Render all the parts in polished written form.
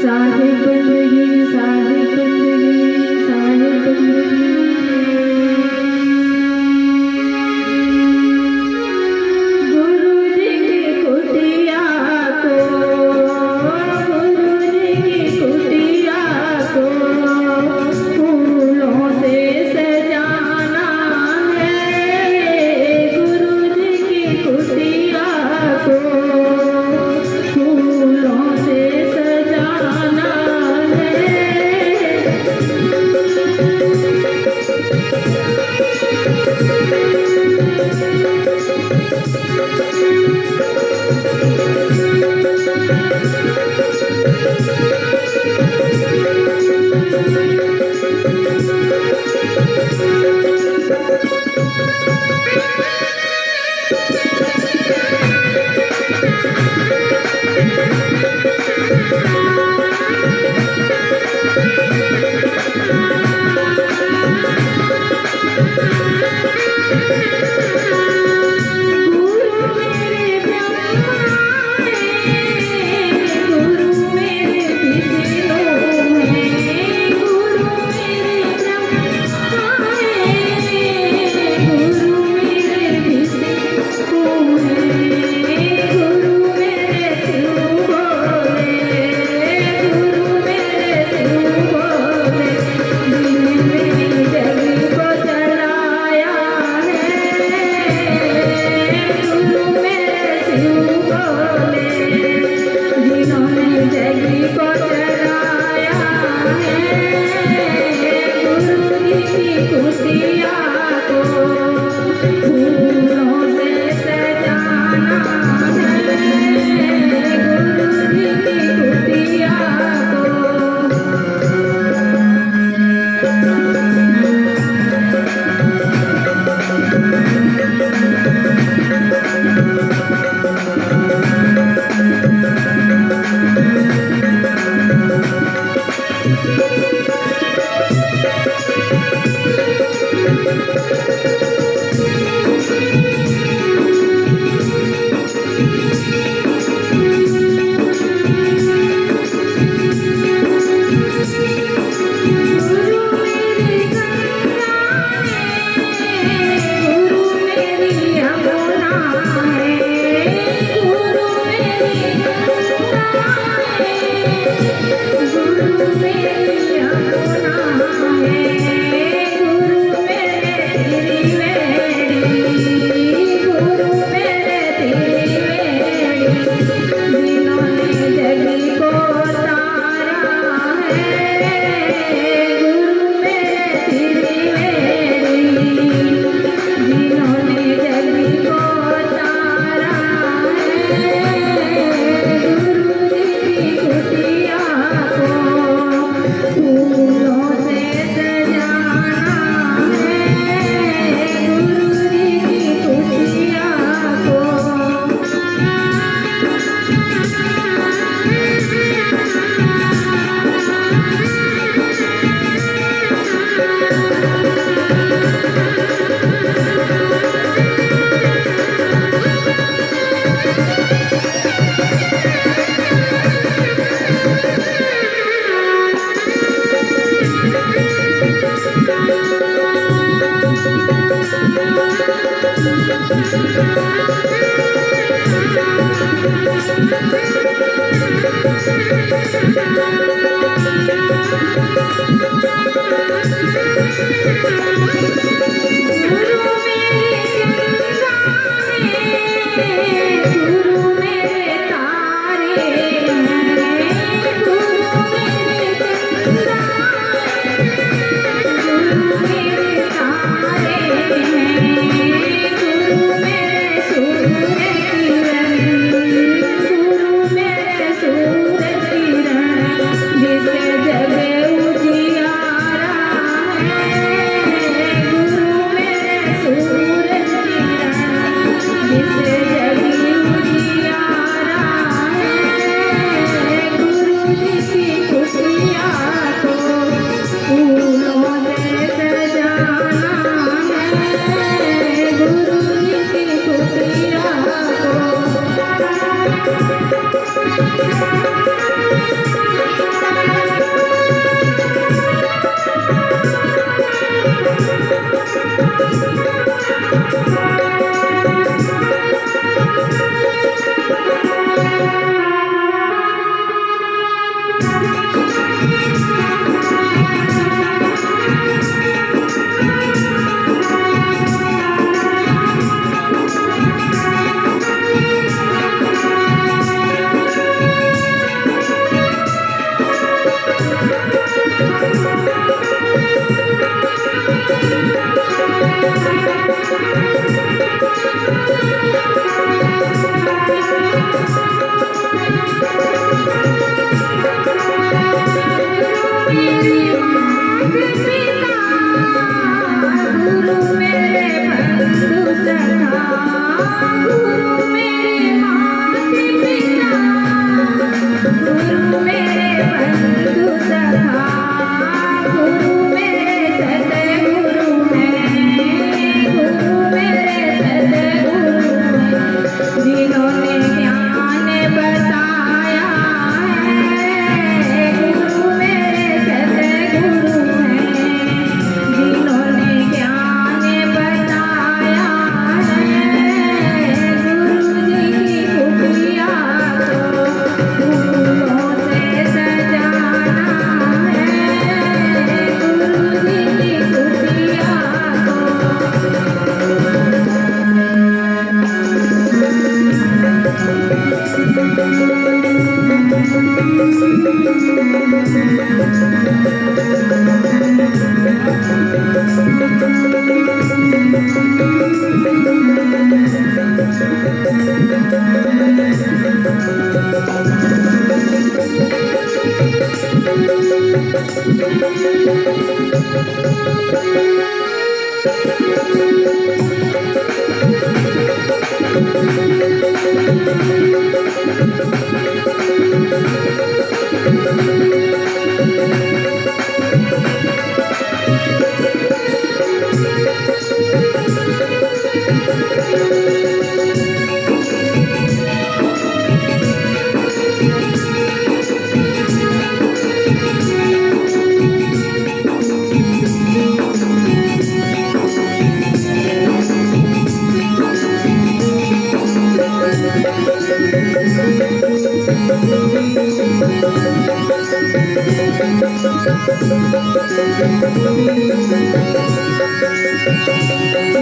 साहिब बंदगी साहिब बंदगी साहिब बंदगी। गुरु जी की कुटिया को गुरु जी की कुटिया को फूलों से सजाना है। गुरु जी की कुटिया को फूलों से सजाना है।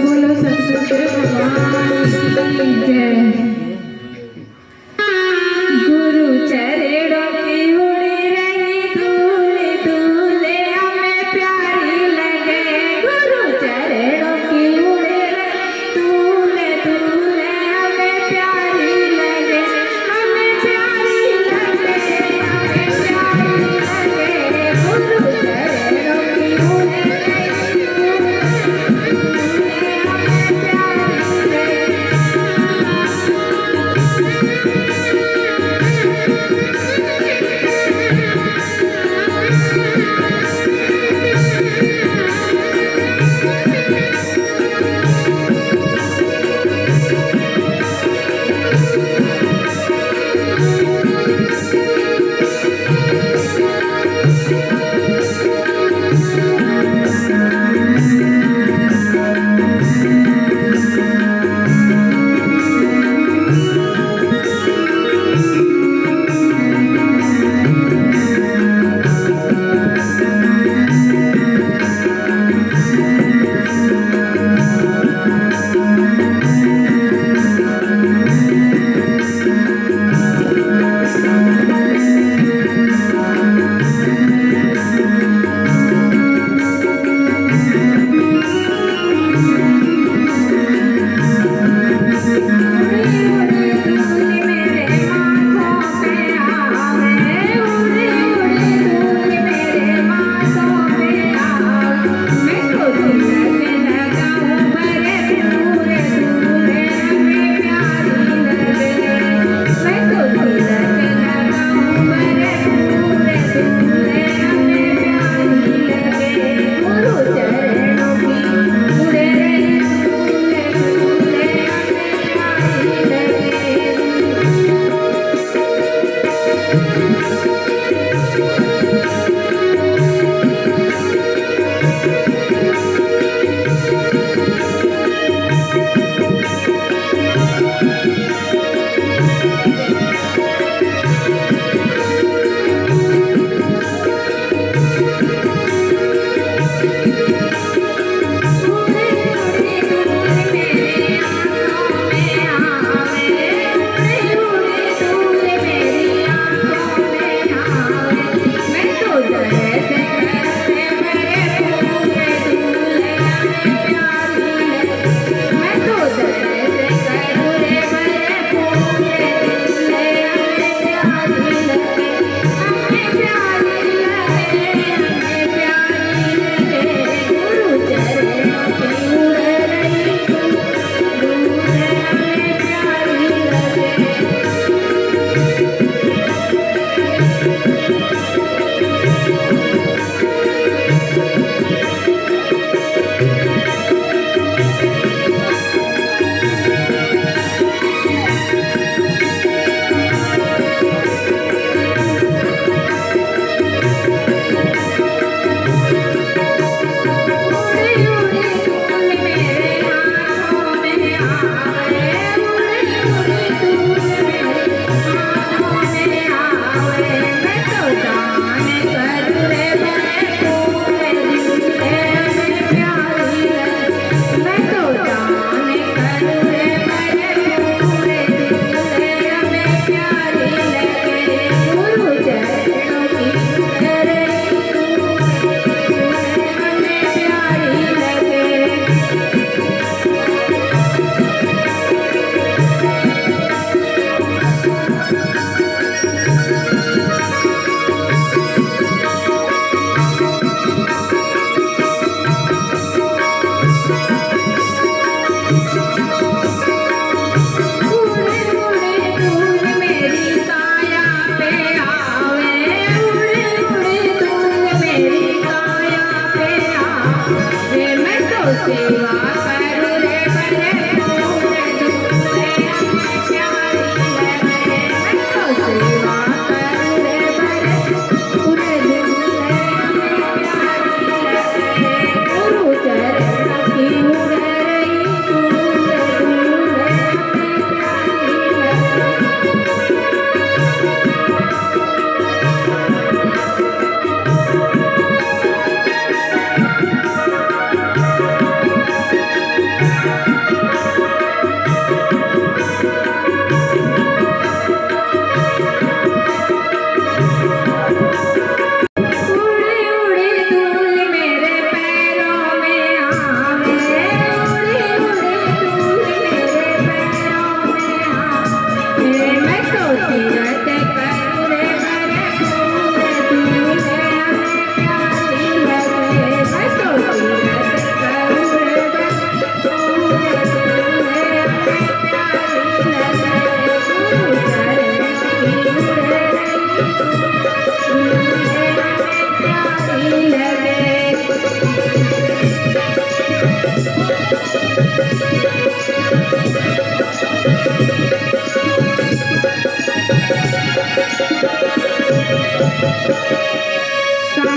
बोलो सतगुरु भगवान की जय। गुरु चरणों की उड़ी रही धूल धूल हमें प्यारी लगे। गुरु चरणों की उड़ी रही धूल धूल हमें प्यारी लगे। हमें प्यारी लगे, हमें प्यारी लगे। गुरु चरणों की उड़ी रही धूल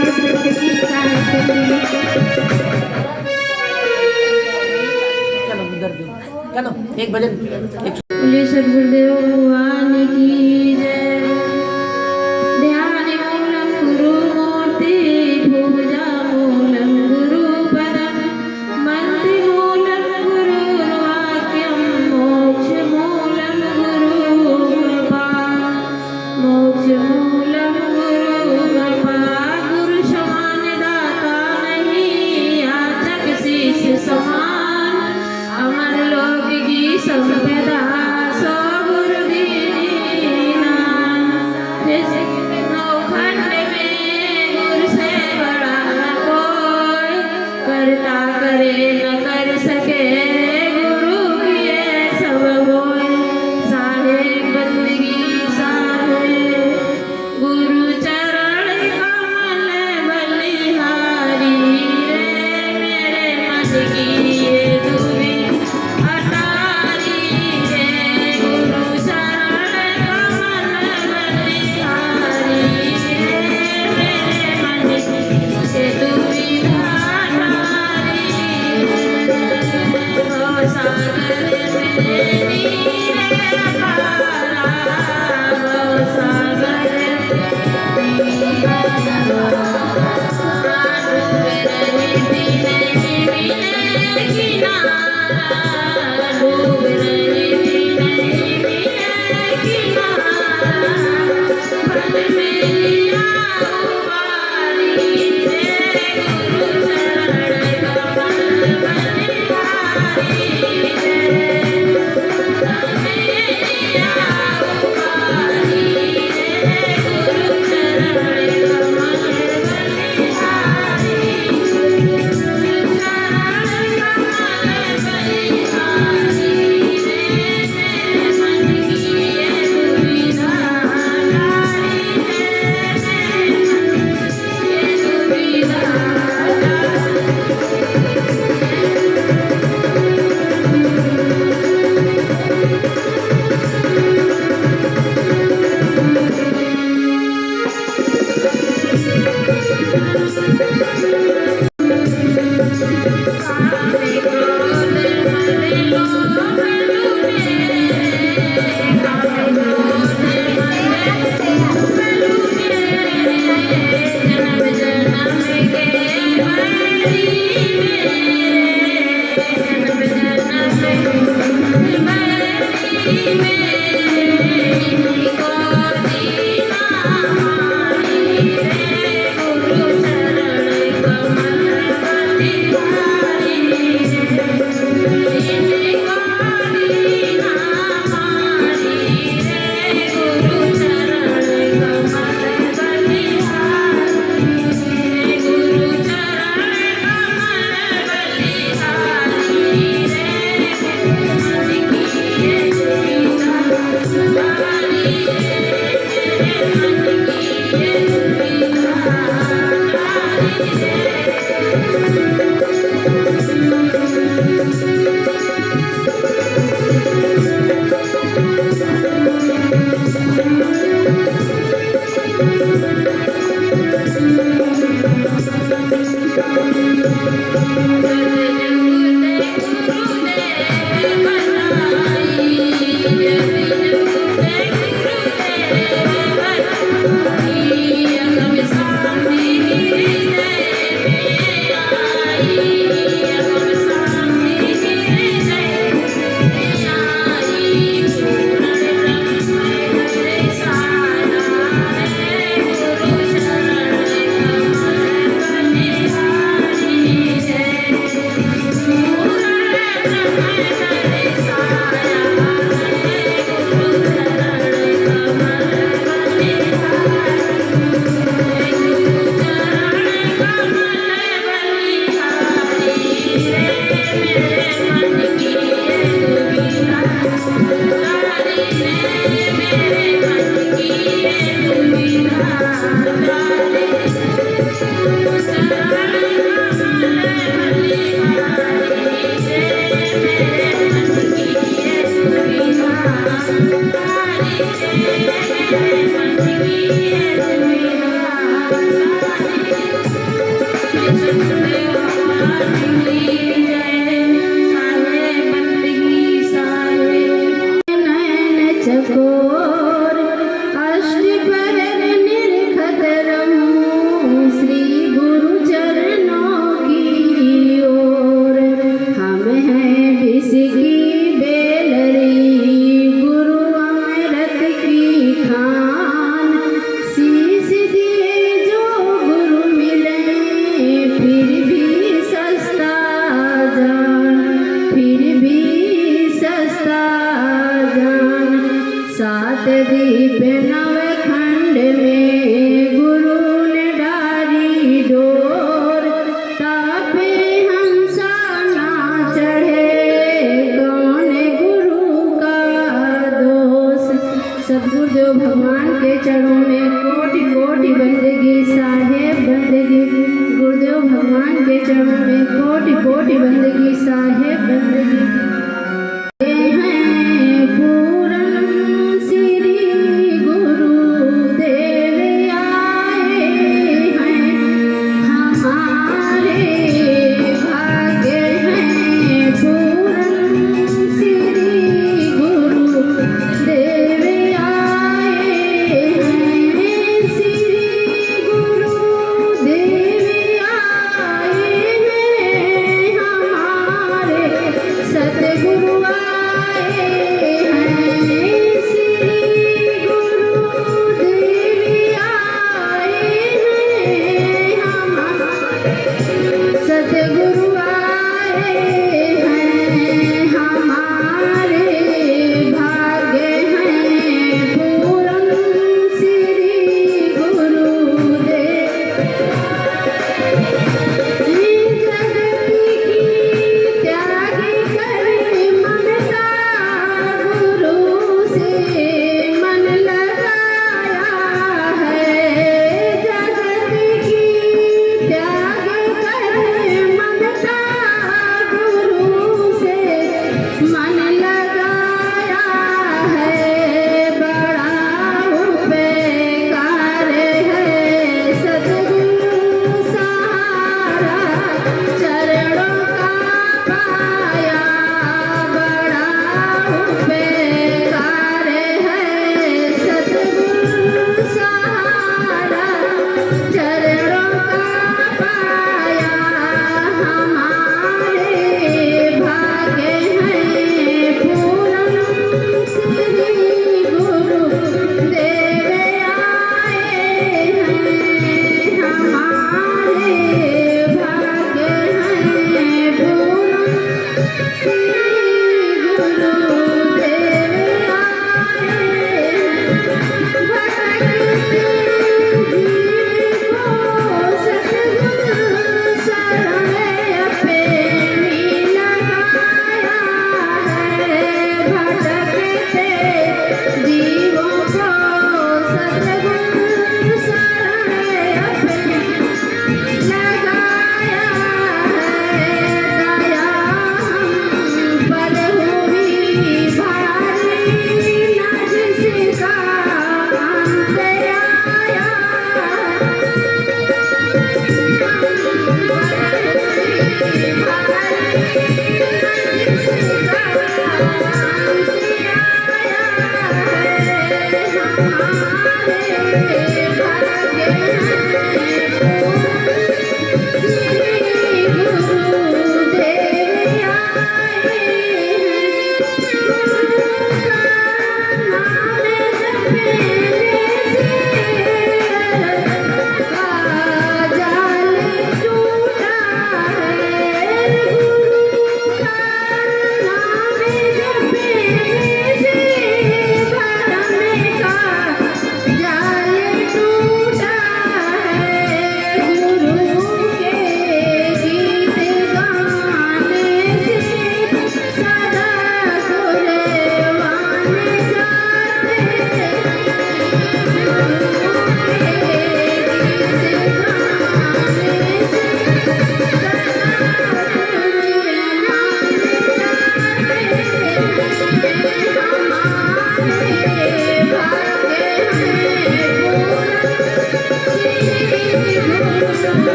चलो उधर दे, चलो एक भजन एक बोलिए सद्गुरुदेव भगवान की जय। ध्यान मूलम गुरु मूर्ति पूजा मूलम गुरु पदम मंत्र मूलम गुरु वाक्यम मोक्ष मूलम गुरु कृपा मोक्ष मूलम गुरु कृपा। गुरु समान दाता नहीं याचक शिष्य समान अमर लोक की संपदा सो गुरु दीना। जैसे नौखंड में गुरु से बड़ा न कोई करता करे न कर सके गुरु किए सब होए। साहेब बंदगी साहे गुरु चरण कमल बलिहारी रे मेरे मन की ये दुबी अटारी रे। गुरु चरण कमल बलिहारी रे मेरे मन की ये दुबी अटारी रे। भव सागर में नीरे अपारा भव सागर चकोर अष्टपहर निरखत रहूं श्री गुरु चरणों की ओर। हम हैं विष की बेलरी गुरु अमृत की खान। शीश दिए जो गुरु मिले फिर भी सस्ता जान, फिर भी सस्ता जान। सात दीप नव खंड में गुरु ने डारी डोर। तापे हंसा ना चढ़े कौन गुरु का दोष। सद्गुरुदेव भगवान के चरणों में कोटि कोटि बंदगी साहेब बंदगी। गुरुदेव भगवान के चरणों में कोटि कोटि बंदगी साहेब बंदगी।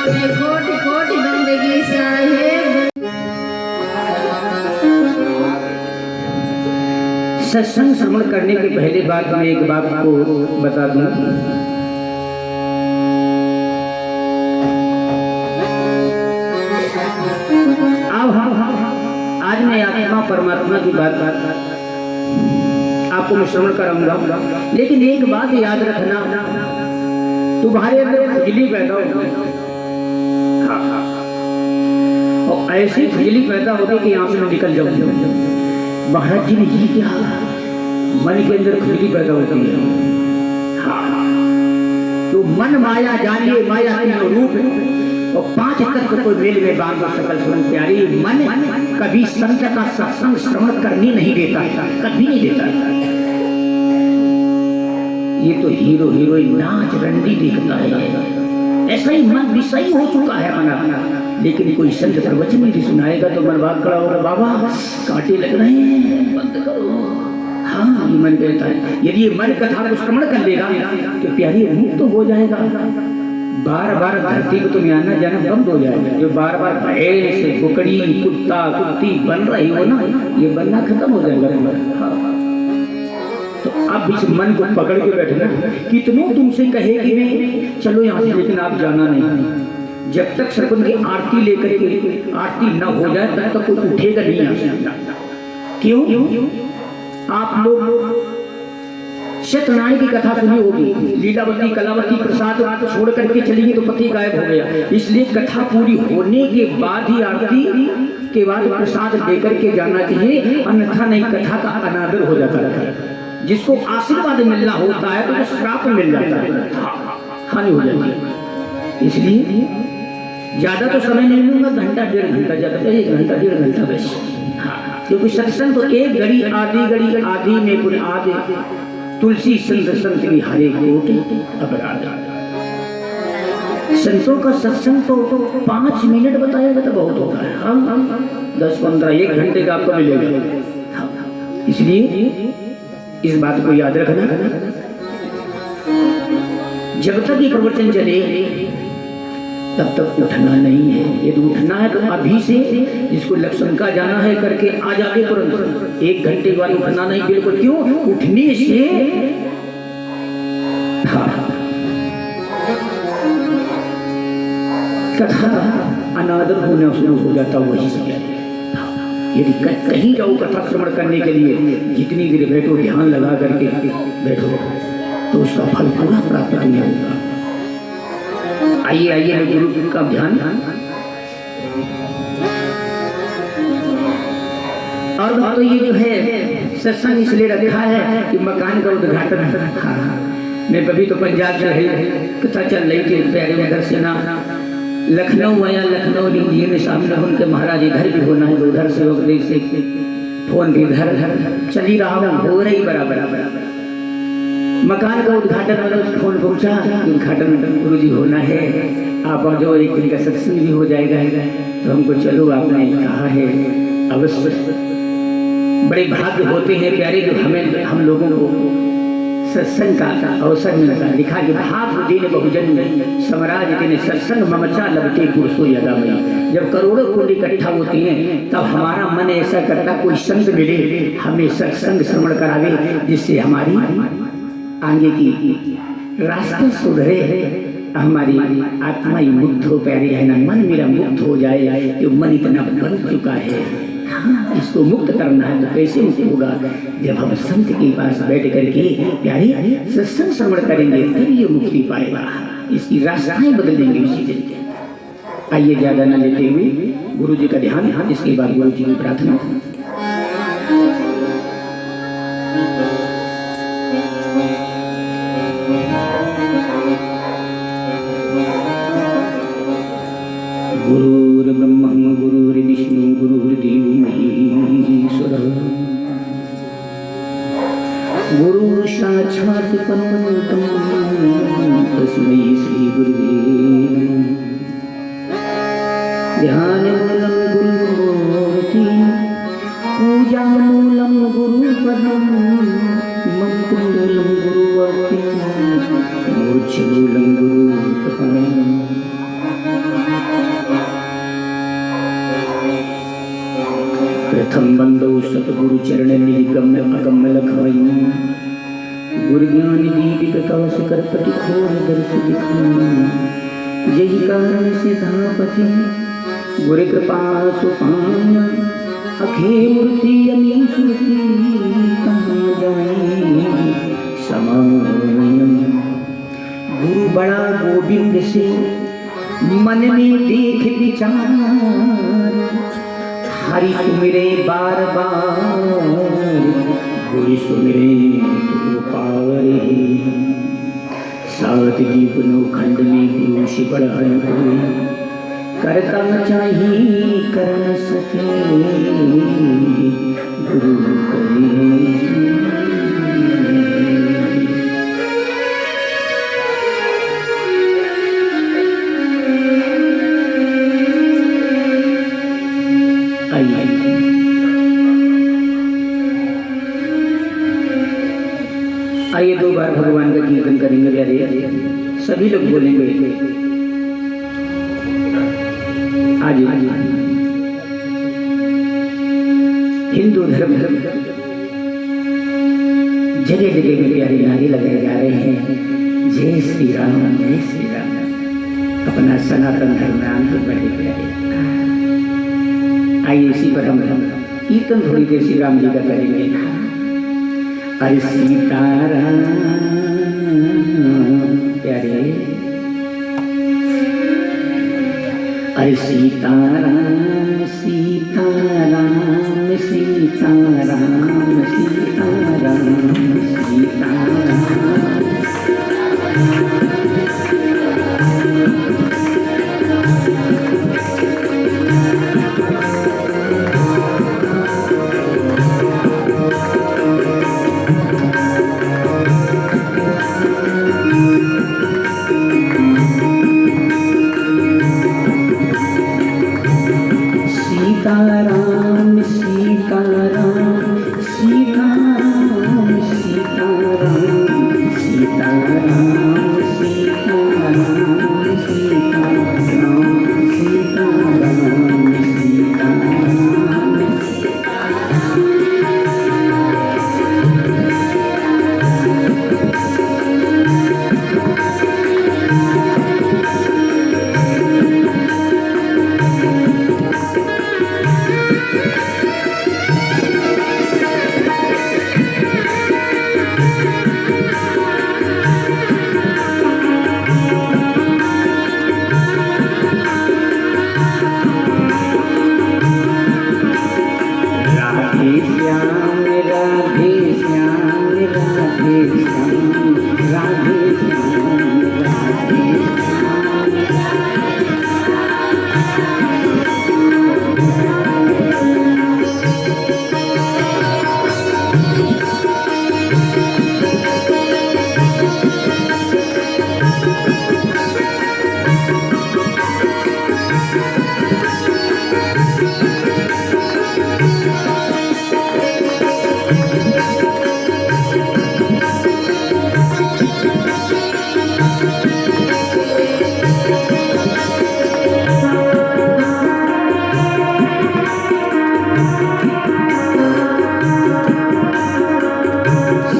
आपने कोटि कोटि बंदगी साहेब। सत्संग श्रवण करने के पहले बात मैं एक बात को बता दूं। आज मैं आत्मा परमात्मा की बात आपको मैं श्रवण कराऊंगा, लेकिन एक बात याद रखना, तुम्हारे अंदर खुजली पैदा होगी और ऐसी खुजली पैदा होगी कि यहाँ से मैं निकल जाऊंगा। महाराज जी ने ये क्या, मन के अंदर खुजली पैदा होती है। तो मन माया जानिए, माया तीनों रूप और 5 तत्व को मेल में बांध सकल सुन प्यारी। मन कभी संत का सत्संग श्रवण करने नहीं देता, कभी नहीं देता। ये तो हीरो हीरोइन नाच रंडी देखता है, ऐसा ही मन विषयी हो चुका है मना। लेकिन कोई संत प्रवचन नहीं सुनाएगा तो मन भाग खड़ा होगा, बाबा कांटे लग रहे हैं, बंद करो। हाँ, ये मन कहता है। यदि ये मन कथा को श्रवण कर लेगा तो प्यारी मुक्त तो हो जाएगा। बार बार धरती को तुम आना जाना बंद हो जाएगा। जो बार बार भैंस कुकड़ी कुत्ता कुत्ती बन रही हो ना, ये बनना खत्म हो जाएगा तुम्हारा। तो अब इस मन को पकड़ के बैठना। कितनों तुमसे कहेगी नहीं चलो यहाँ से, लेकिन आप जाना नहीं। जब तक सरपंच की आरती लेकर के आरती न हो जाए तब तक कोई उठेगा नहीं यहाँ से। क्यों? आप लोग सत्यनारायण की कथा सुनी होगी, लीलावती कलावती प्रसाद छोड़ करके चलेंगे तो पति गायब हो गया। इसलिए कथा पूरी होने के बाद ही आरती के बाद प्रसाद लेकर के जाना चाहिए, अन्यथा नहीं कथा का अनादर हो जाता है। जिसको आशीर्वाद मिलना होता है तो श्राप मिल जाता है, हानि हो जाती है। इसलिए ज्यादा तो समय नहीं लूंगा, घंटा 1.5 घंटा, ज्यादा 1 घंटा 1.5 घंटा बस। क्योंकि सत्संग तो 1 घड़ी आधी में पूरे आधे तुलसी संत संत की हरे कोटि अपराध। संतों का सत्संग तो 5 मिनट बताएगा तो बहुत होता है। हम 10-15 1 घंटे का आपको मिलेगा। इसलिए इस बात को याद रखना, जब तक ये प्रवचन चले तब तक उठना नहीं है। यदि उठना है तो अभी से, जिसको लक्ष्मणका जाना है करके आ जाके तुरंत। 1 घंटे के बाद उठना नहीं बिल्कुल। क्यों? उठने से कथा अनादर होना शुरू हो जाता। वही सब यदि कहीं जाओ कथा श्रवण करने के लिए, जितनी देर बैठो ध्यान लगा करके बैठो तो उसका फल पूरा प्राप्त नहीं होगा। आइए आइए गुरु का ध्यान। और तो ये जो है सत्संग इसलिए रखा है कि मकान का उद्घाटन। मैं कभी तो पंजाब से कथा चल रही थी, प्यारे उधर से ना लखनऊ आया, लखनऊ ने सामने उनके महाराज इधर भी होना है, उधर से होकर से फोन भी इधर चल ही रहा हूँ, हो रही बराबर। मकान का उद्घाटन वाला फोन पहुंचा, उद्घाटन गुरुजी होना है, आप जो एक दिन का सत्संग भी हो जाएगा। तो हमको चलो आपने कहा है, अवश्य। बड़े भाग्य होते हैं प्यारे जो हम लोगों को सत्संग का अवसर मिलता है। लिखा कि भाग दिन बहुजन समराज दिन सत्संग ममचा लगते पुरुषो यदा में। जब करोड़ों कुंड इकट्ठा होती हैं तब हमारा मन ऐसा करता कोई संत मिले, हमें सत्संग श्रवण करावे, जिससे हमारी आगे की रास्ते सुधरे, हमारी आत्मा ही मुक्त हो। प्यारे है ना, मन मेरा मुक्त हो जाए। जो मन इतना बन चुका है, हाँ, इसको मुक्त करना है। तो कैसे मुक्त होगा? जब हम संत के पास बैठ करके प्यारे सत्संग श्रवण करेंगे तब ये मुक्ति पाएगा। इसकी रास्ताएं बदलेंगे उसी दिन। आइए ज्यादा न लेते हुए गुरु जी का ध्यान, इसके बाद गुरु जी की प्रार्थना। गुरुर्ब्रह्मा गुरुर्विष्णु गुरुर्देवो महेश्वरः, गुरु साक्षात् परब्रह्म तस्मै श्री गुरुवे नमः। ध्यानमूलं गुरुमूर्ति, पूजामूलं गुरुपदं, मन्त्रमूलं गुरुवाक्यं, मोक्षमूलं गुरुकृपा। प्रथम बंदो सतगुरु चरण निगम अगम लखवाई गुरु ज्ञान दीपिक कवच कर पति खोज दर्श दिखाई यही कारण से धापति गुरु कृपा सुपान अखे मूर्ति अमी सुरति कहाँ जाए समायम। गुरु बड़ा गोविंद से मन में देख विचार हरि सुमिरे बार बार गुरु सुमिरे गुरु पावरे। सात जीवनो खंड में गुरु से बढ़ान कोई करता चाहिए कर न सके गुरु करे। आइए दो बार भगवान का कीर्तन करेंगे प्यारे, सभी लोग बोलेंगे आज हिंदू धर्म जगह जगह में प्यारे नारे लगाए जा रहे हैं, जय श्री राम जय श्री राम। अपना सनातन धर्म नाम तो बड़े प्यारे। आइए इसी पर हम कीर्तन थोड़ी देर श्री राम जी का करेंगे। अरे सीताराम प्यारे, अरे सीताराम सीताराम सीताराम सीताराम सीताराम। सीताराम सीताराम सीताराम सीताराम सीताराम सीताराम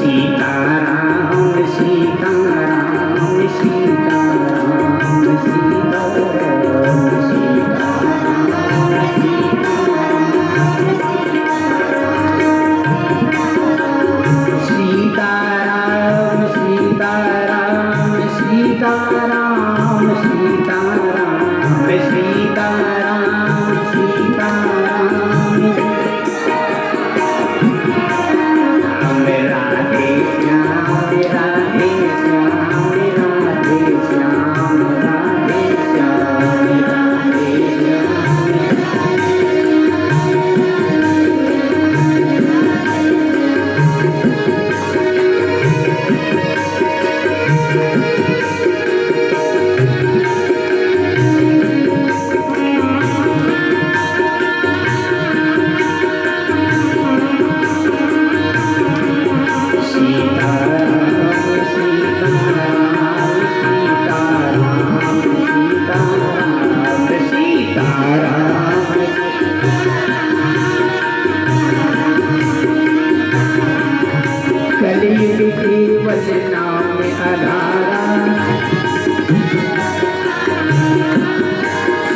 सीताराम सीताराम सीताराम सीताराम सीताराम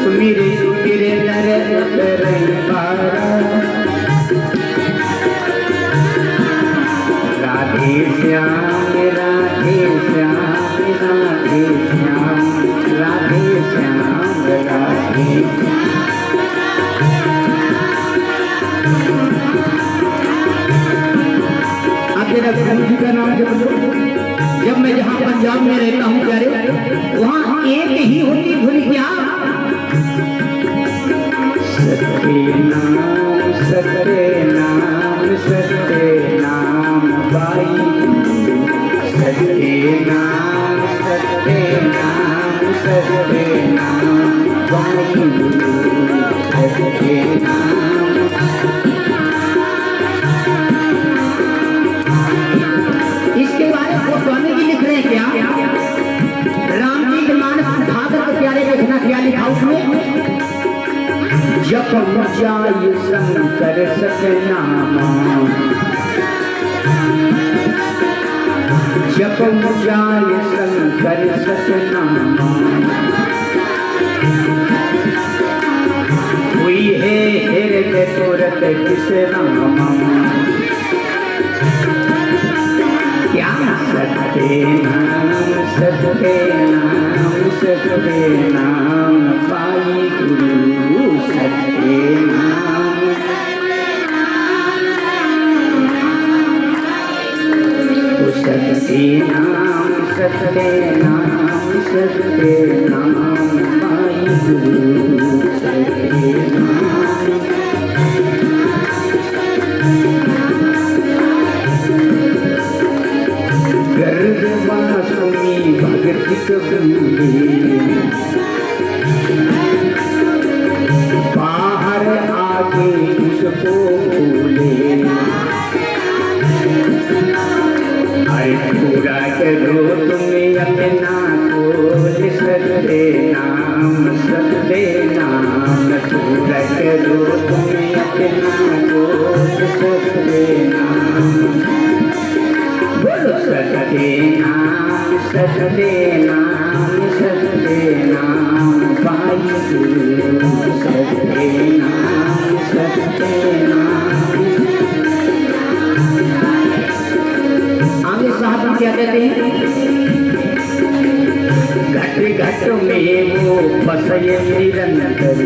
सुमिर सुमिर नर करई पारा राधे श्याम राधे श्याम राधे श्याम राधे श्याम राधे आप जरा गुरु जी का नाम जब लो। जब मैं जहाँ पंजाब में रहता हूँ प्यारे, वहाँ एक ही होती धुन क्या, सत्य नाम सत्य नाम सत्य नाम बाई, सत्य नाम सत्य नाम सत्य नाम बाई, सत्य नाम। इसके बारे में गोस्वामी जी लिख रहे हैं क्या, रामचरित मानस भागवत के प्यारे देखना क्या लिखा उसमें, जप जाय शंकर सतनामा, जप जाय शंकर सतनामा, हुई है हृदय तुरत किस रामा, क्या सत्य नाम सत्य नाम सत्य नाम पाई गुरु, सत्य नाम सत्य नाम सत्य नाम सत्य नाम पाई गुरु, सत्य नाम। गर्भवासुनी भगति कबूले, बाहर आके उसको भूले, अरे पूरा करो तुम्हें अपना कोल, सत्य नाम सत्य नाम, पूरा करो तुम्हें अपना कोल, सत्य नाम, सत्य नाम सत्य नाम सत्य नाम पाई गुरु, सत्य नाम सत्य नाम। आगे साहब क्या कहते हैं, घट घट में वो बसये निरंतर,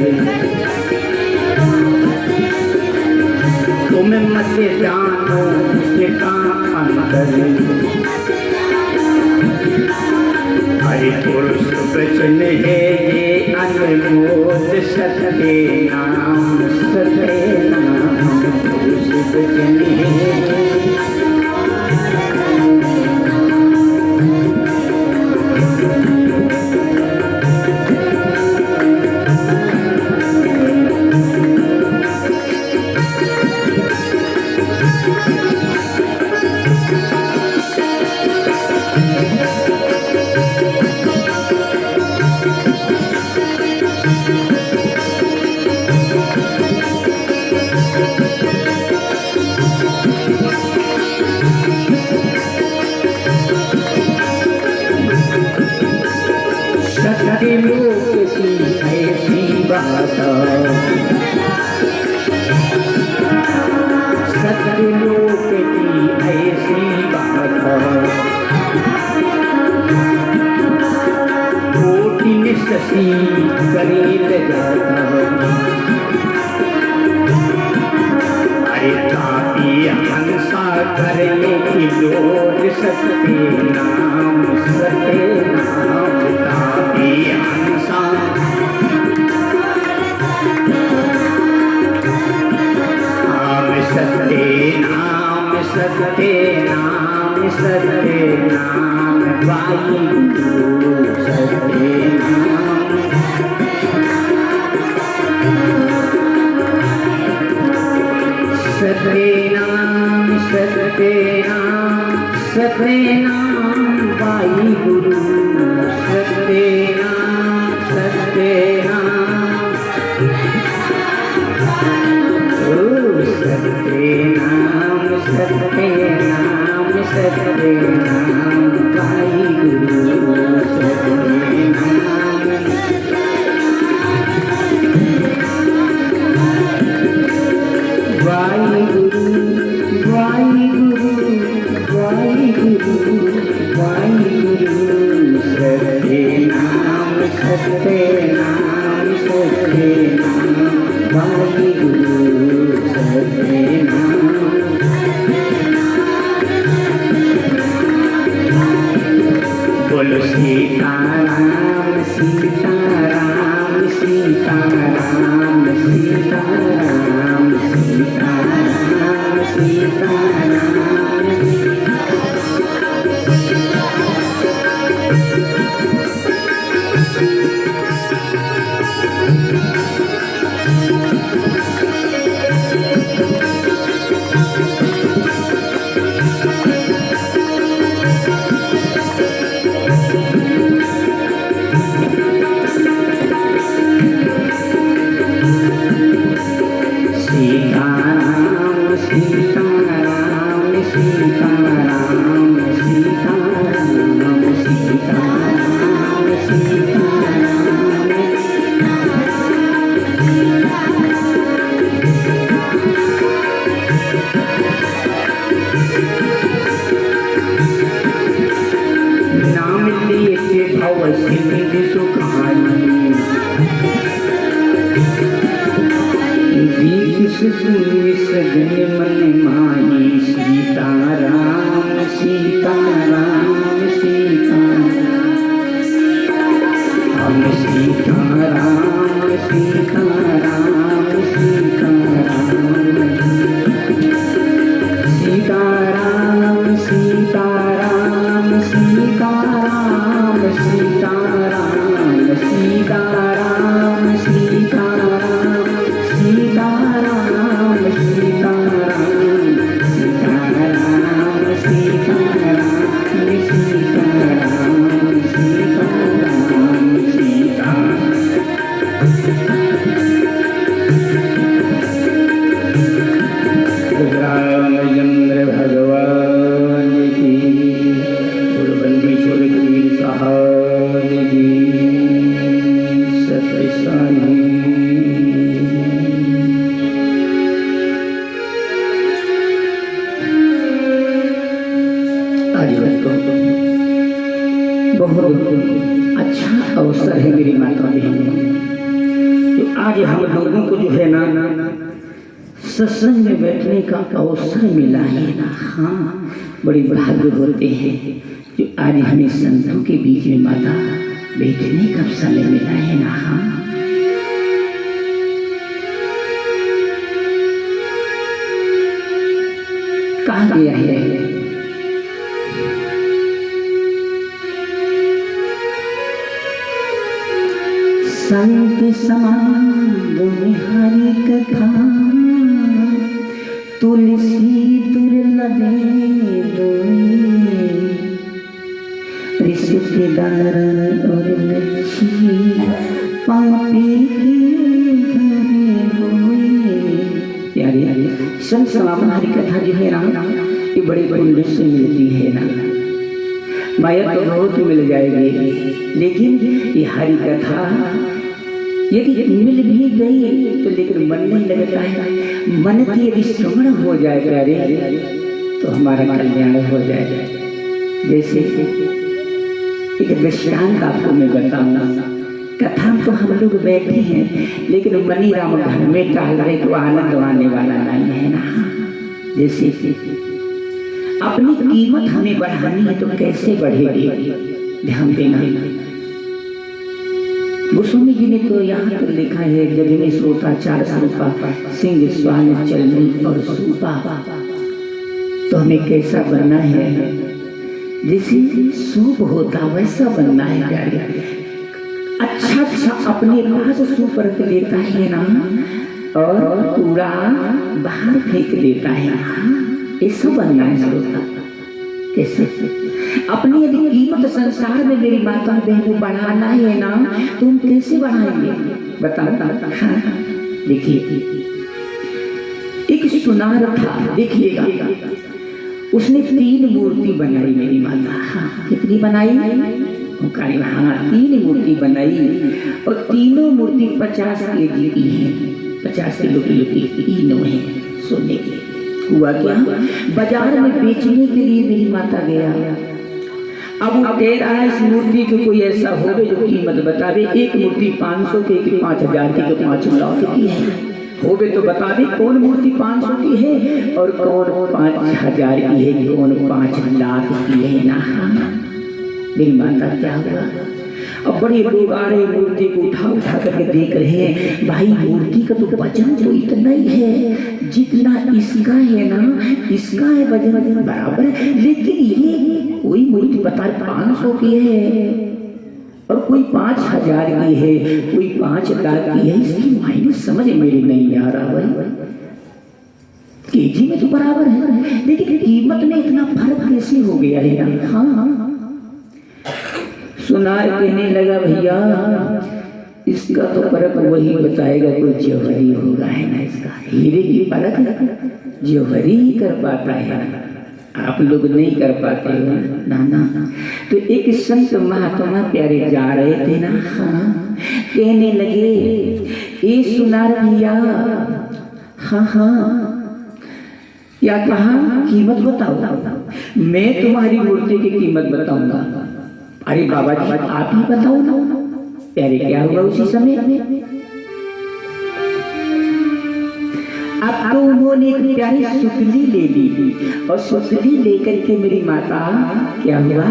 तुम मत जानो उसका अंतर, हरि पुरुष वचन है ये अनमोल, सत्य नाम सत्य नाम पुरुष वचन है। सत्यलोक की ऐसी बात, सत्यलोक की ऐसी बात, कोटि शशि करीब जाता, अरे तापी हंसा करने की लोड, सत्य नाम सत्य नाम, तापी हंसा सत्य नाम सत्य नाम सत्य नाम पाई गुरु, सत्य नाम। सत्य नाम सत्य नाम सत्य नाम पाई गुरु, सत्य नाम सत्य नाम, सत्य नाम सत्य नाम सत्य नाम पाई गुरु, सत्य नाम। सीताराम सीताराम सीताराम सीताराम। सजन मन माही सीताराम सीताराम सीताराम सीताराम सीताराम सीताराम सीताराम सीताराम सीताराम सीताराम सीताराम सीताराम सीताराम रामचंद्र भगवान की गुरुबंदेश्वर कबीर साहब की सतसाई। आज बहुत अच्छा अवसर है मेरी माता बहनों, तो आज हम लोगों को जो है ना सत्संग में बैठने का अवसर मिला है ना। हाँ, बड़ी भाग्य होते हैं जो आज हमें संतों के बीच में माता बैठने का समय मिला है ना। हाँ, कहाँ गया है संत समाज में हरि कथा तुलसी दुर्लभे रिश्तेदार और लक्ष्मी पापी के घरे होए। यारी संत समापन हरि कथा जो है ना, ये बड़ी पुण्य से मिलती है ना। माया तो बहुत मिल जाएगी, लेकिन ये हरि कथा यदि मिल भी गई तो लेकिन मन नहीं लगता है। मन की यदि श्रवण हो जाए प्यारे तो हमारा कल्याण हो जाएगा। जैसे एक दृष्टांत आपको मैं बताऊंगा। कथा तो हम लोग बैठे हैं, लेकिन मनी राम घर में टहल रहे तो आनंद आने वाला नहीं है ना। जैसे अपनी कीमत हमें बढ़ानी है तो कैसे बढ़ेगी, ध्यान देना। गोस्वामी जी ने तो यहाँ तक लिखा है, जब में सोता चार रूपा सिंह स्वान चलनी और सूपा। तो हमें कैसा बनना है, जैसे सूप होता वैसा बनना है प्यारे। अच्छा अच्छा अपने पास सूप रख लेता है ना, और कूड़ा बाहर फेंक देता है। ऐसा बनना है सोता। कैसे अपनी यदि कीमत संसार में मेरी माता बहनों बढ़ाना है ना, तुम कैसे बढ़ाएंगे बताता। देखिए एक सुनार था, देखिएगा उसने 3 मूर्ति बनाई मेरी माता। कितनी बनाई? हाँ 3 मूर्ति बनाई, और तीनों मूर्ति 50 kg की है, 50 किलो की तीनों है सोने की। हुआ क्या, बाजार में बेचने के लिए मेरी माता गया। अब वो कह रहा है इस मूर्ति को कोई ऐसा हो जो कीमत बतावे। एक मूर्ति 500 की, 5000 की, 5 लाख की है। होवे तो बता दे कौन मूर्ति 500 की है और कौन 5000 की है, कौन 5 लाख की है ना। मेरी माता क्या हुआ, अब बड़े लोग आ रहे मूर्ति को उठा उठा करके देख रहे हैं। भाई मूर्ति का तो वजन तो इतना ही है जितना इसका है ना, इसका है वजन बराबर है, लेकिन ये कोई मूर्ति बता 500 की है और कोई 5000 की है, कोई 5 लाख की है। इसकी मायने समझ मेरी नहीं आ रहा भाई। केजी में तो बराबर है लेकिन कीमत में इतना फर्क कैसे हो गया है? हाँ सुनार कहने लगा भैया इसका तो फर्क वही बताएगा कोई जौहरी होगा है ना, इसका हीरे की परख जौहरी ही कर पाता है, आप लोग नहीं कर पाते हो ना ना। तो एक संत महात्मा प्यारे जा रहे थे ना, हाँ कहने लगे ए सुनार भैया, हाँ हाँ क्या कहा, कीमत बताओ। मैं तुम्हारी मूर्ति की कीमत बताऊंगा। अरे बाबा जी आप ही बताओ ना। प्यारे क्या हुआ उसी समय अब तो उन्होंने एक प्यारी सुतली ले ली और सुतली लेकर के मेरी माता क्या हुआ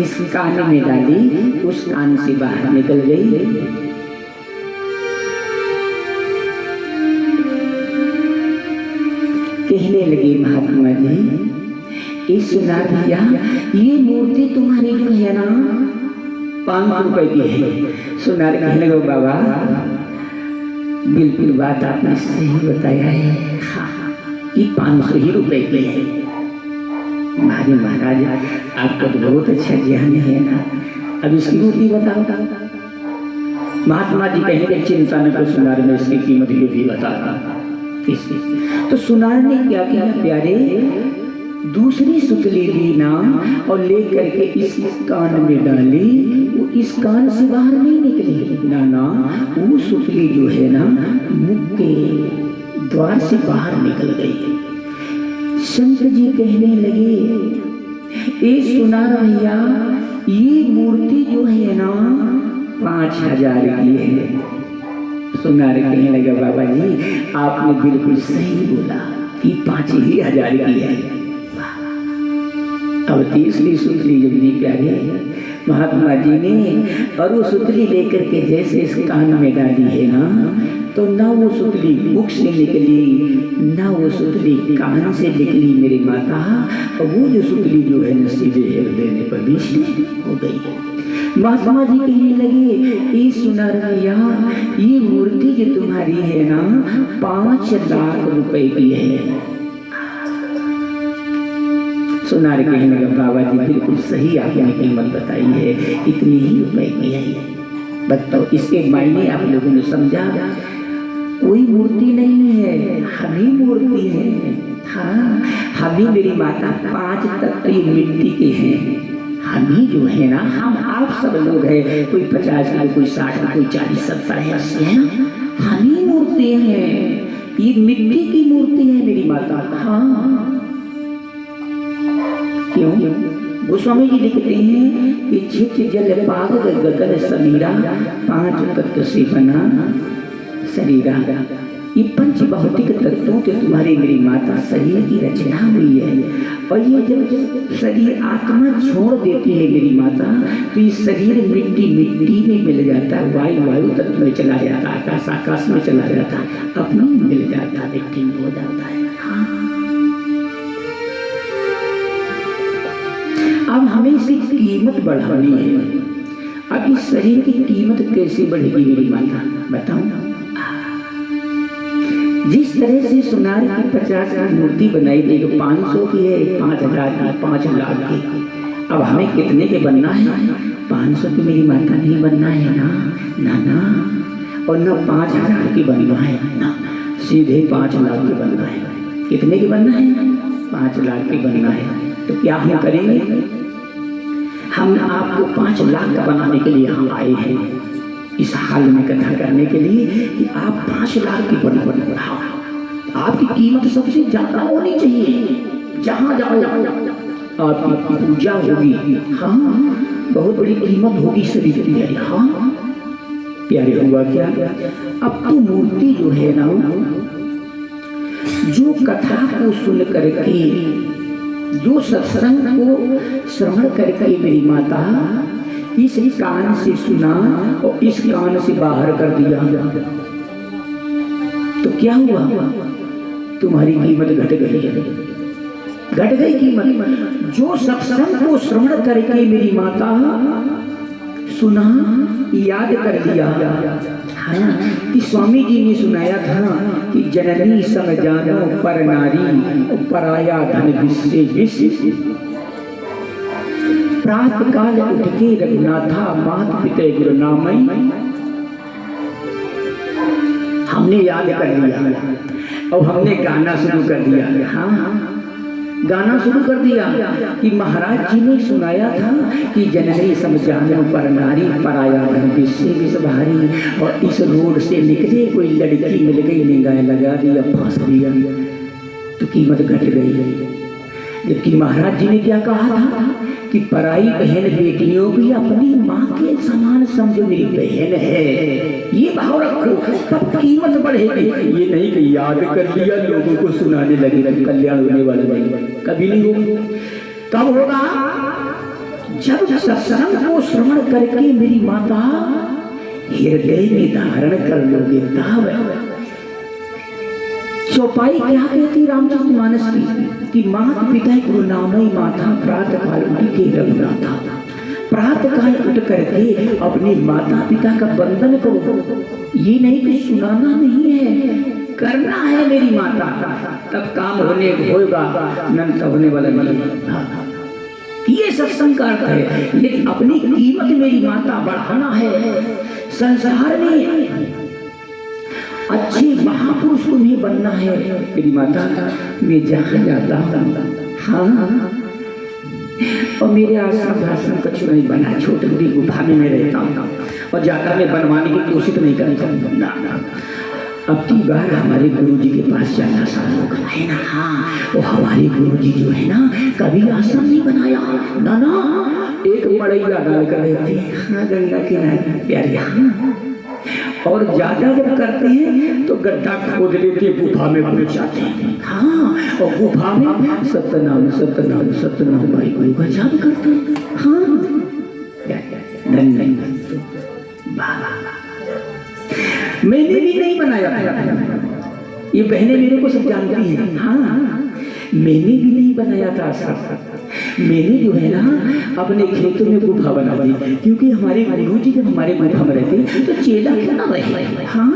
इस कान में डाली, उस कान से बाहर निकल गई। कहने लगे महात्मा जी इस सुनार भैया ये मूर्ति तुम्हारी जो है ना 500 रुपए की है। सुनार कहने लगे बाबा बिल्कुल बात आपने सही बताया है, हाँ ये 500 ही रुपए की है। हमारे महाराज आपको तो बहुत अच्छा ज्ञान है ना, अब इसकी मूर्ति बताओ। महात्मा जी कहेंगे चिंता न कर सुनार में इसकी कीमत भी बताना। तो सुनार ने क्या किया प्यारे, दूसरी सुतली ली ना और लेकर के इस कान में डाली, वो इस कान से बाहर नहीं निकली ना ना, वो सुतली जो है ना मुख के द्वार से बाहर निकल गई। संत जी कहने लगे ए सुनार भैया ये मूर्ति जो है ना 5000 की है। सुनार कहने लगा बाबा जी आपने बिल्कुल सही बोला कि 5000 की है। अब तीसरी सुतली जब दी प्यारे महात्मा जी ने और वो सुतली लेकर के जैसे इस कान में डाली है ना, तो ना वो सुतली मुख से निकली ना वो सुतली कान से निकली मेरी माता, और वो जो सुतली जो है न सीधे हृदय पर बीच हो गई। महात्मा जी कहने लगे ये सुनार भैया ये मूर्ति जो तुम्हारी है ना 5 लाख रुपए की है। सुनार कहने लगा बाबा जी बिल्कुल सही आपने कीमत बताई है, इतनी ही रुपए की है। बताओ इसके मायने आप लोगों ने समझा, कोई मूर्ति नहीं है हम ही मूर्ति है। हाँ हम ही मेरी माता 5 तत्व मिट्टी के हैं, हम ही जो है ना, हम आप सब लोग हैं, कोई 50 का कोई 60 का कोई 40 70 80 है ना, हम ही मूर्ति हैं, ये मिट्टी की मूर्ति है मेरी माता। हाँ क्यों गोस्वामी जी लिखते हैं कि चित जल पाग गगन समीरा 5 तत्व से बना शरीरा। ये पंच भौतिक तत्वों के तुम्हारी मेरी माता शरीर की रचना हुई है, और ये जब शरीर आत्मा छोड़ देती है मेरी माता तो ये शरीर मिट्टी मिट्टी में मिल जाता है, वायु वायु तत्व में चला जाता है, आकाश आकाश में चला जाता है, अपना मिल जाता है, मिट्टी में हो जाता है। हाँ अब हमें इसकी कीमत बढ़ानी है। अब इस शरीर की कीमत कैसे बढ़ेगी मेरी माता बताओ। जिस तरह से सुनार की 50 की मूर्ति बनाई गई, 500 की है, 5000 की, 5 लाख की, अब हमें कितने के बनना है? 500 की मेरी माता नहीं बनना है ना ना ना, और न 5000 की बनना है ना, सीधे 5 लाख की बनना है। कितने की बनना है? 5 लाख की बनना है। तो क्या हम करेंगे? हम आपको 5 लाख का बनाने के लिए हम आए हैं इस हाल में कथा करने के लिए कि आप 5 लाख की बढ़ाओ। आपकी कीमत सबसे ज्यादा होनी चाहिए, जहां जाओ आपकी पूजा होगी। हाँ बहुत बड़ी कीमत होगी शरीर की। हाँ प्यारे हुआ क्या, अब तो मूर्ति जो है ना, जो कथा को सुन करके, जो सत्संग को श्रवण करके मेरी माता इस कान से सुना और इस कान से बाहर कर दिया तो क्या हुआ? तुम्हारी कीमत घट गई कीमत। जो सत्संग को श्रवण करके मेरी माता सुना, याद कर दिया। हाँ, कि स्वामी जी ने सुनाया था कि जननी सम जानो पर नारी, पराया धन विश्व विश्व। प्रातः काल उठ के रघुनाथा मात पिता गुरु नामई। हमने याद कर लिया और हमने गाना शुरू कर दिया। हाँ, गाना शुरू कर दिया कि महाराज जी ने सुनाया था कि जननी समझाने पर नारी, पराया धन विश्व विश्व भारी। और इस रोड से निकले कोई लड़की मिल गई, निगाह लगा दिया, फंस दिया तो कीमत घट गई। जबकि महाराज जी ने क्या कहा था कि पराई बहन बेटियों भी अपनी माँ के समान समझो, मेरी बहन है, ये भाव रखो, तब कीमत बढ़ेगी। ये नहीं कि याद कर लिया लोगों को सुनाने लगे, कल्याण होने वाला नहीं, कभी नहीं होगा। कब होगा? जब सत्संग को श्रवण करके मेरी माता हृदय में धारण कर लोगे तब। चौपाई क्या कहती रामचरितमानस की माता पिता गुरु नामई माता, प्रातः काल उठ के रघुनाथा। प्रातः काल उठ करके अपने माता पिता का वंदन करो। ये नहीं कि सुनाना नहीं है, करना है मेरी माता, तब काम होगा, नंत होने वाला नहीं। ये सत्संग का अर्थ है। लेकिन अपनी कीमत मेरी माता बढ़ाना है। संसार में अच्छे महापुरुष तुम्हें बनना है मेरी माता। मैं जहाँ जाता हूँ, हाँ, और मेरे आश्रम भाषण कुछ नहीं बना, छोटी छोटी गुफा में मैं रहता हूँ और जाकर मैं बनवाने की कोशिश नहीं करता हूँ ना। अब की बार हमारे गुरु जी के पास जाना साल हो गया है ना। हाँ, तो हमारे गुरु जी जो है ना, कभी आश्रम नहीं बनाया ना, एक मड़ैया डाल कर रहते हैं। हाँ, गंगा किनारे प्यारे। हाँ, और ज्यादा जब करते हैं तो गड्ढा खोद लेते, गुफा में घुस जाते हैं। हाँ, और गुफा में सत्यनाम सत्यनाम सत्यनाम भाई गुरु का जाप करते हैं। हाँ, मैंने भी नहीं बनाया था, ये बहनें मेरे को सब जानती हैं। हाँ, मैंने भी नहीं बनाया था आश्रम। मैंने जो है ना अपने खेतों में गुफा बना दी, क्योंकि हमारे गुरु जी जब हमारे गुफा में रहते तो चेला क्यों ना रहे। हाँ,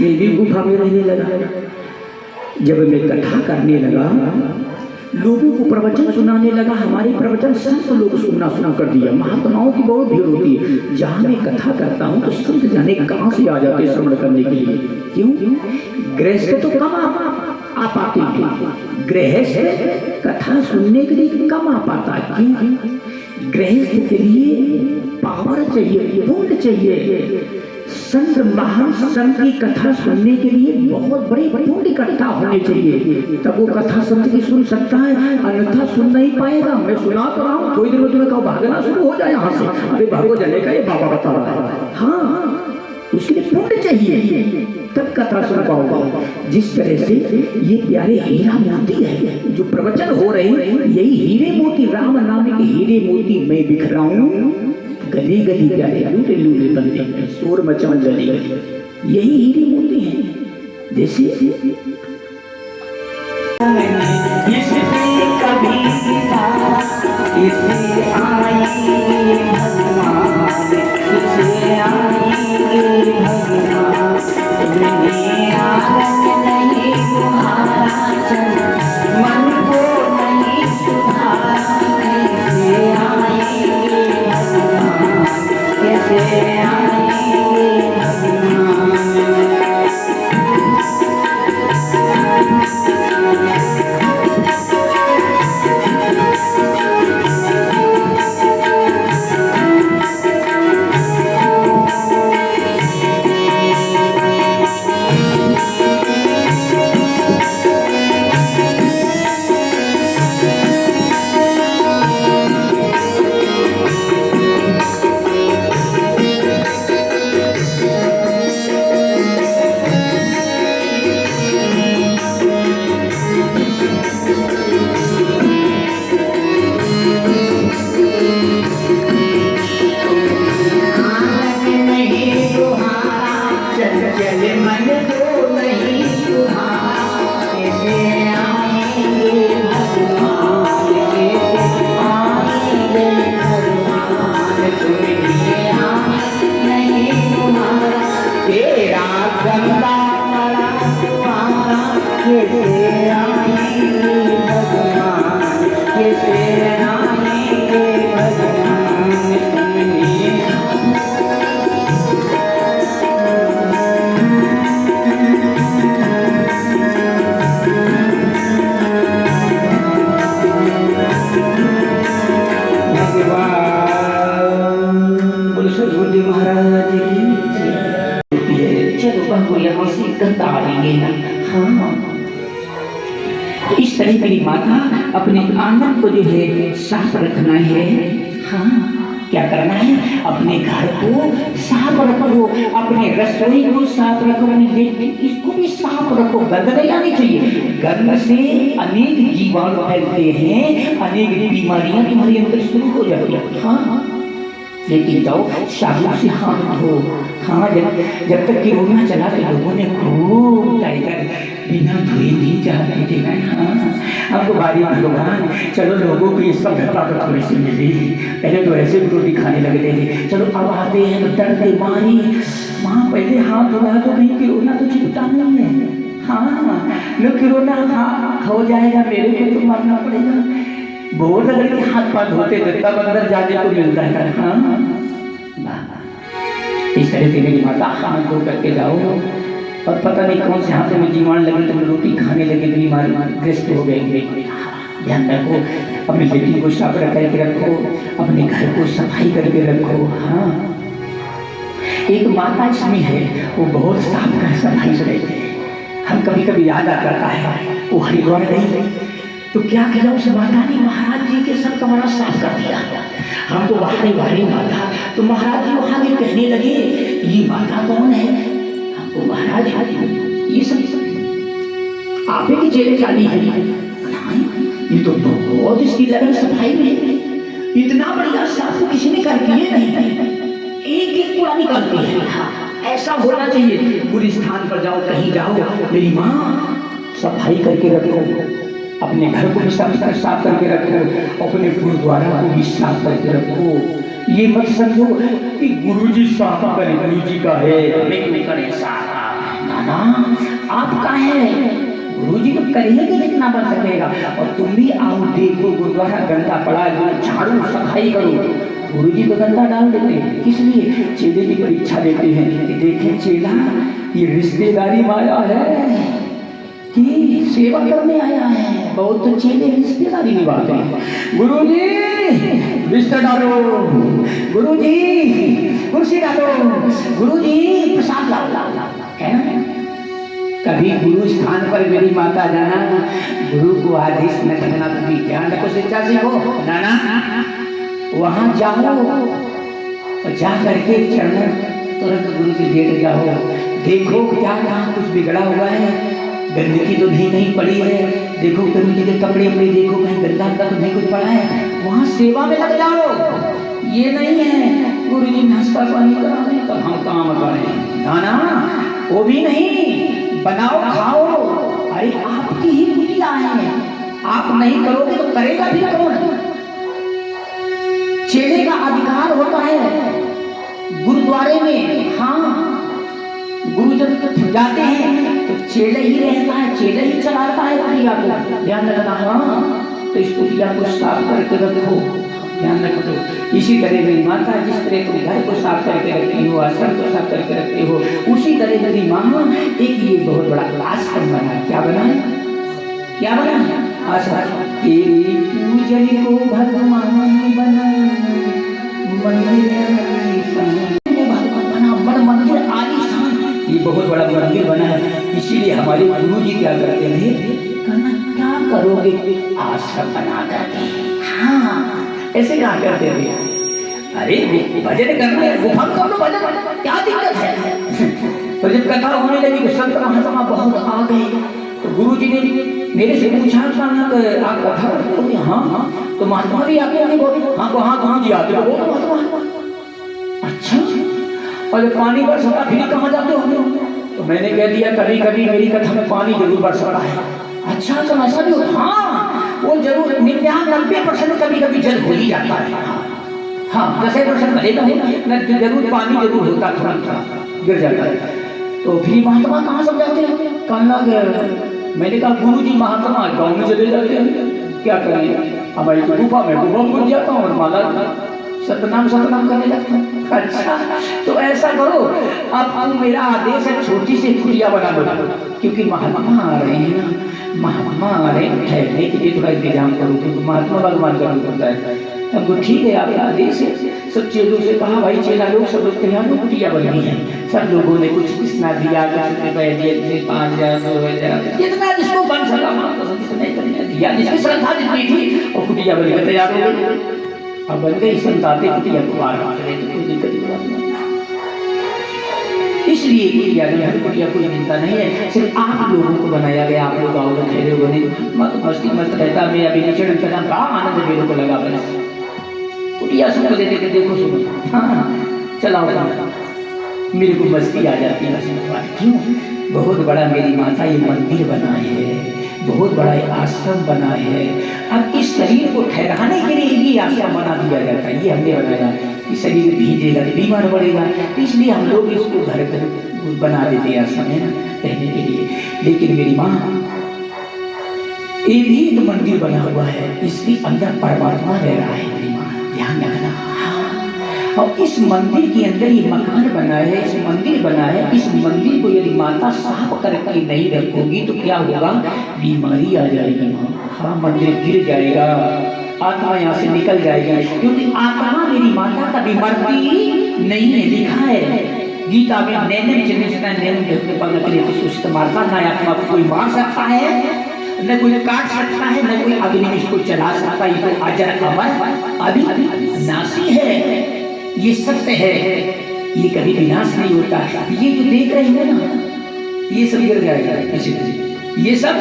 मैं भी गुफा में रहने लगा। जब मैं कथा करने लगा, लोगों को प्रवचन सुनाने लगा, हमारे प्रवचन संत लोग सुना कर दिया। महात्माओं की बहुत भीड़ होती है। जहाँ मैं कथा करता हूँ तो संत जाने कहाँ से आ जाते श्रवण करने के लिए। क्यों? गृहस्थ तो कम आ पाते हैं, गृहस्थ कथा सुनने के लिए कम आ पाता है। क्यों? गृहस्थ के लिए पावर चाहिए, पुण्य चाहिए। संत महान संत की कथा सुनने के लिए बहुत बड़े पुण्य इकट्ठा होने चाहिए, तब वो कथा संत की सुन सकता है, अन्यथा सुन नहीं पाएगा। मैं सुना तो रहा हूँ, थोड़ी देर में तुम्हें कहो भागना शुरू हो जाए यहाँ से, अरे भागो जाने का ये बाबा बता रहा है। हाँ, उसके लिए पुण्य चाहिए, तब कथा सुन पाओगे। जिस तरह से ये प्यारे हीरा मोती है जो प्रवचन हो रहे हैं, यही हीरे मोती, राम नाम के हीरे मोती मैं बिखराऊं गली गली प्यारे लूले लूले बंदे, शोर मचाऊं गली गली, यही हीरे मोती हैं। जैसे कभी मन को नहीं गंगा पारा कैसे आएंगे भगवान, कैसे आएंगे भगवान तुम्हें। सदगुरुदेव महाराज की चलो बाबू यहाँ से गंगा आएंगे ना। हाँ इस तरह मेरी माता अपने आंगन को जो है साफ रखना है। हाँ क्या करना है, अपने घर को साफ रखो, अपने रसोई को साफ रखो, इसको भी साफ रखो। गंद नहीं आनी चाहिए, गंद से अनेक जीवाणु फैलते हैं, अनेक बीमारियां तुम्हारे अंदर शुरू हो जाती है। हाँ लेकिन जाओ साबुन से हाथ धो। हाँ जब तक कोरोना चला तो लोगों ने खूब टाइगर बिना धोए नहीं जाते थे ना। हाँ हमको बारी भगवान चलो लोगों को ये सभ्यता तो थोड़ी सी मिली, पहले तो ऐसे भी रोटी खाने लगते थे। चलो अब आते हैं तो डर के मारी वहाँ पहले हाथ धोया तो कहीं कोरोना तो चिपटा नहीं है। हाँ लो कोरोना हो जाएगा मेरे को तो मरना पड़ेगा। बहुत अगर के हाथ पाथ धोते थे तब अंदर जाने को मिलता है। हाँ इस तरह से मेरी माता हाथ धो करके जाओ, और पता नहीं कौन से हाथों में जीवाणु लगे तो रोटी खाने लगे, बीमार ग्रस्त हो गए। ध्यान रखो, अपनी बेटी को साफ करके रखो, अपने घर को सफाई करके रखो। हाँ एक माता इसमें है वो बहुत साफ कर सफाई से रहते हैं। हम कभी कभी याद आ करता है वो हरिद्वार गई तो क्या किया उस माता ने, महाराज जी के सब कमरा साफ कर दिया। हमको वाकई भारी माता, तो महाराज जी वहाँ भी कहने लगे ये माता कौन है। हमको महाराज ये सब आप ही की चेले चाली है। ये तो बहुत इसकी लगन सफाई में, इतना बढ़िया साफ तो किसी ने कर दिए नहीं, एक एक पूरा निकालती है। ऐसा होना चाहिए। पूरे स्थान पर जाओ, कहीं जाओ, मेरी माँ सफाई करके रखो, अपने घर को भी साफ करके रखो, अपने गुरुद्वारा को भी साफ करके रखो। ये मत समझो कि गुरुजी साफ करें, गुरुजी का है हमें क्यों करें साफ। ना आपका है, गुरुजी तो करेंगे जितना बन सकेगा। और तुम भी आओ देखो गुरुद्वारा गंदा पड़ा है, झाड़ू सफाई करो। गुरुजी तो गंदा डाल देते हैं, किस लिए? चेले की परीक्षा देते हैं कि देखें चेला ये रिश्तेदारी में आया है कि सेवा करने आया है। बहुत तो चेले रिश्तेदारी निभाते हैं। गुरुजी बिस्तर डालो, गुरुजी कुर्सी डालो, गुरुजी प्रसाद लाओ, है ना। कभी गुरु स्थान पर मेरी माता जाना, गुरु को आदेश न करना, कभी ध्यान रखो, शिक्षा सीखो ना। वहाँ जाओ और जा करके चरण तुरंत गुरु से लेट जाओ, देखो क्या कहाँ कुछ बिगड़ा हुआ है, गंदगी तो नहीं कहीं पड़ी है, देखो गुरु जी के कपड़े अपने देखो कहीं गंदा तो नहीं कुछ पड़ा है, वहाँ सेवा में लग जाओ। ये नहीं है गुरु जी नाश्ता पानी करा दें तब हम काम करें, ना वो भी नहीं, बनाओ खाओ। अरे आपकी ही कुटिया है, आप नहीं करोगे तो करेगा भी कौन? चेले का अधिकार होता है गुरुद्वारे में। हाँ गुरु जब जाते हैं तो चेले ही रहता है, चेले ही चलाता है कुटिया को, ध्यान रखना। हाँ तो इस कुटिया को साफ करके रखो, ध्यान रखो। इसी तरह मेरी माता जिस तरह तुम घर को साफ करके रखती हो, आश्रम को साफ करके रखते हो, उसी तरह मेरी माँ एक ये बहुत बड़ा आश्रम बना। क्या बना है? क्या बना है? आश्रम। तेरी पूजन को भगवान बना, मंदिर आलीशान, ये बहुत बड़ा मंदिर बना है। इसीलिए हमारे गुरु जी क्या करते थे, कहना क्या करोगे आश्रम बना करके। हाँ ऐसे कहा करते थे, अरे भजन करना है गुफा कर लो भजन, क्या दिक्कत है। तो जब कथा होने लगी तो संत महात्मा बहुत आ गए, तो गुरु जी ने मेरे से पूछा आप कथा करते? हाँ तो महात्मा भी आते हैं? हाँ जी आते हो। अच्छा और पानी बरसता फिर कहाँ जाते हो? तो मैंने कह दिया कभी कभी मेरी कथा में पानी जरूर बरसता है। अच्छा तो ऐसा भी होता? हाँ वो जरूर 99% कभी कभी जल हो ही जाता है। हाँ 10% भले ना जरूर पानी जरूर होता, थोड़ा गिर जाता है। तो फिर महात्मा कहाँ सब जाते हैं? कहने लगे, मैंने कहा गुरु जी महात्मा गाँव में चले जाते हैं, क्या करें, हमारी गुफा में घुस जाता हूँ और माला सतनाम करने लगता हूँ। अच्छा तो ऐसा करो, अब मेरा आदेश है छोटी सी कुटिया बना लो, क्योंकि महात्मा आ रहे हैं ना, महात्मा आ रहे हैं, ठहरने के लिए थोड़ा इंतजाम करो, क्योंकि महात्मा भगवान का रूप होता है। हमको ठीक है आपका आदेश है। सब चेलों से कहा, भाई चेला लोग सब लोग तैयार हो, कुटिया बननी है। सब लोगों ने कुछ कितना दिया, कुछ रुपए दिए, 5,000 2,000 जितना जिसको बन सका दिया, जिसकी श्रद्धा जितनी थी, और कुटिया बनकर तैयार हो गई। अब बन गई संताते कुटिया को बाहर आ रहे थे, कोई दिक्कत की बात नहीं। इसलिए कुटिया में हर कुटिया कोई चिंता नहीं है, सिर्फ आप लोगों को बनाया गया। आप लोग आओ तो खेले हो नहीं, मत मस्ती मस्त रहता, मैं अभी नीचे करना का आनंद मेरे को लगा। बस कुटिया सुन देते थे, देखो सुनो, हाँ चलाओ मेरे को मस्ती आ जाती है। क्यों? बहुत बड़ा मेरी माता ये मंदिर बनाए है, बहुत बड़ा आश्रम बनाए है। अब इस शरीर को ठहराने के लिए ये आश्रम बना दिया जाता है, ये हमने बनाया कि शरीर भीजेगा तो बीमार पड़ेगा, तो इसलिए हम लोग इसको घर बना देते हैं आश्रम, है ना, रहने के लिए। लेकिन मेरी माँ ये भी एक मंदिर बना हुआ है, इसके अंदर परमात्मा रह रहा है। मेरी माँ ध्यान रखना। और इस मंदिर के अंदर ये मकान बना है, इस मंदिर बना है, इस मंदिर को यदि माता साफ करके नहीं रखोगी तो क्या होगा? बीमारी आ जाएगी माँ। हाँ, मंदिर गिर जाएगा, आत्मा यहाँ से निकल जाएगी, क्योंकि आत्मा मेरी माता कभी मरती नहीं है। लिखा है गीता में, नैनम चिन्ह नैनम पढ़ने के लिए तो सुस्त मारता, ना आत्मा को कोई मार सकता है, न कोई काट सकता है, न कोई अग्नि में इसको चला सकता है। ये तो अजर अमर अविनाशी है, ये सत्य है, ये कभी विनाश नहीं होता। ये जो देख रहे हैं ना, ये सब गिर जाएगा, ये सब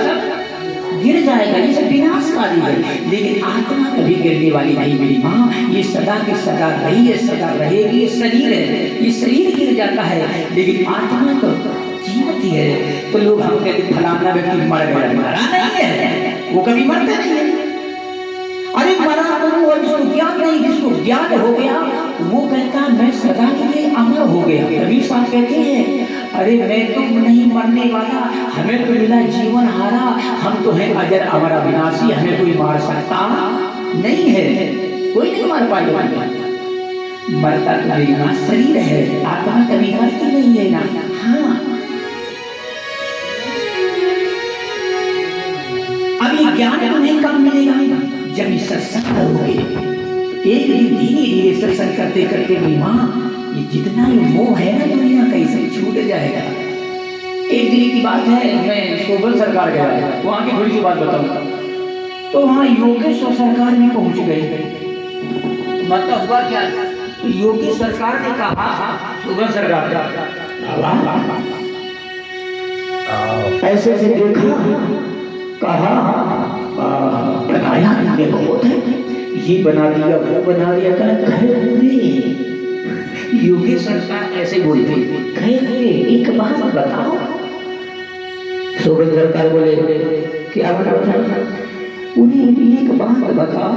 गिर जाएगा, ये सब विनाशकारी है। लेकिन आत्मा कभी गिरने वाली नहीं मेरी माँ, ये सदा की सदा रही है, सदा रहेगी। ये शरीर है, ये शरीर गिर जाता है, लेकिन आत्मा तो जीवती है। तो लोग हम कहते फलाना व्यक्ति मर गया, मरा नहीं है, वो कभी मरता नहीं है। अरे मरा तो वो जिसको ज्ञान नहीं, जिसको ज्ञान हो गया वो कहता मैं सदा के लिए अमर हो गया। कबीर साहब कहते हैं, अरे मैं तो नहीं मरने वाला, हमें तो मिला जीवन हारा, हम तो हैं अजर अमर अविनाशी, हमें कोई मार सकता नहीं है, कोई नहीं मार पाएगा। मरता तो मेरी माँ शरीर है, आत्मा कभी मरती नहीं है ना। हाँ, अब ये ज्ञान तुम्हें कब मिलेगा? जब ये सत्संग करोगे। एक दिन धीरे धीरे सत्संग करते करते मेरी माँ, ये जितना ये मोह है ना दुनिया का, इसे छूट जाएगा। एक दिन की बात है, मैं शोभन सरकार गया, वहाँ की थोड़ी सी बात बताऊँ। तो वहाँ योगेश्वर सरकार में पहुँच गए। मतलब हुआ क्या? तो योगेश सरकार ने कहा, शोभन सरकार ऐसे ऐसे देखा, कहा बनाया हमने बहुत है, ये बना दिया, वो बना दिया, योगी सरकार ऐसे बोलते, एक बात बताओ। शोभन सरकार बोले, क्या बताओ? उन्हें एक बात बताओ,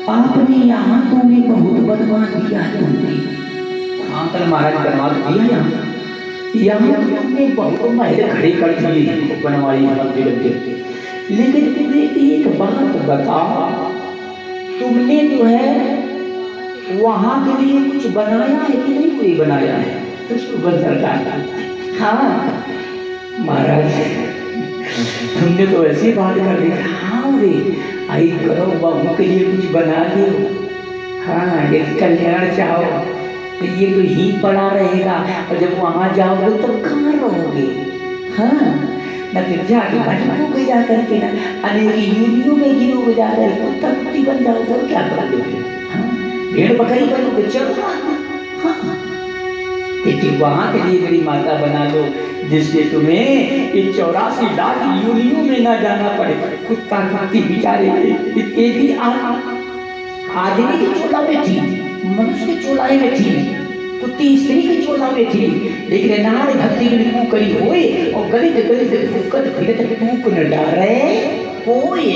आपने यहाँ तो में बहुत बदमाश दिया है तुमने। हाँ कल महाराज बनवा दिया यहाँ तुमने बहुत महल खड़े कर दिए बनवाई मंदिर। लेकिन तुम्हें एक बात बताओ, तुमने जो है वहाँ के लिए कुछ बनाया है कि नहीं कोई बनाया है? तो शोभन सरकार, हाँ महाराज तुमने तो ऐसी बात कर दी। हाँ रे, आई करो बहू के लिए कुछ बना दो। हाँ, यदि कल्याण चाहो तो ये तो ही पड़ा रहेगा, और जब वहाँ जाओगे तो कहाँ रहोगे? हाँ, न तो जाके भटकोगे जा करके, ना अनेक यूनियों में गिरोगे जा करके, तब बन जाओगे, क्या करोगे? हाँ, भेड़ बकरी बनोगे, चलो। हाँ, लेकिन वहाँ के लिए मेरी माता बना लो, जिससे तुम्हें इन 84 लाख यूनियों में ना जाना पड़े। कुत्ता खाती बिचारे ये भी आदमी की चोला में थी, मनुष्य के चोलाए में थी, कुत्ती स्त्री की चोला में थी, लेकिन नार भक्ति में तू करी होए और गली कद फिरत तू न डारे होए।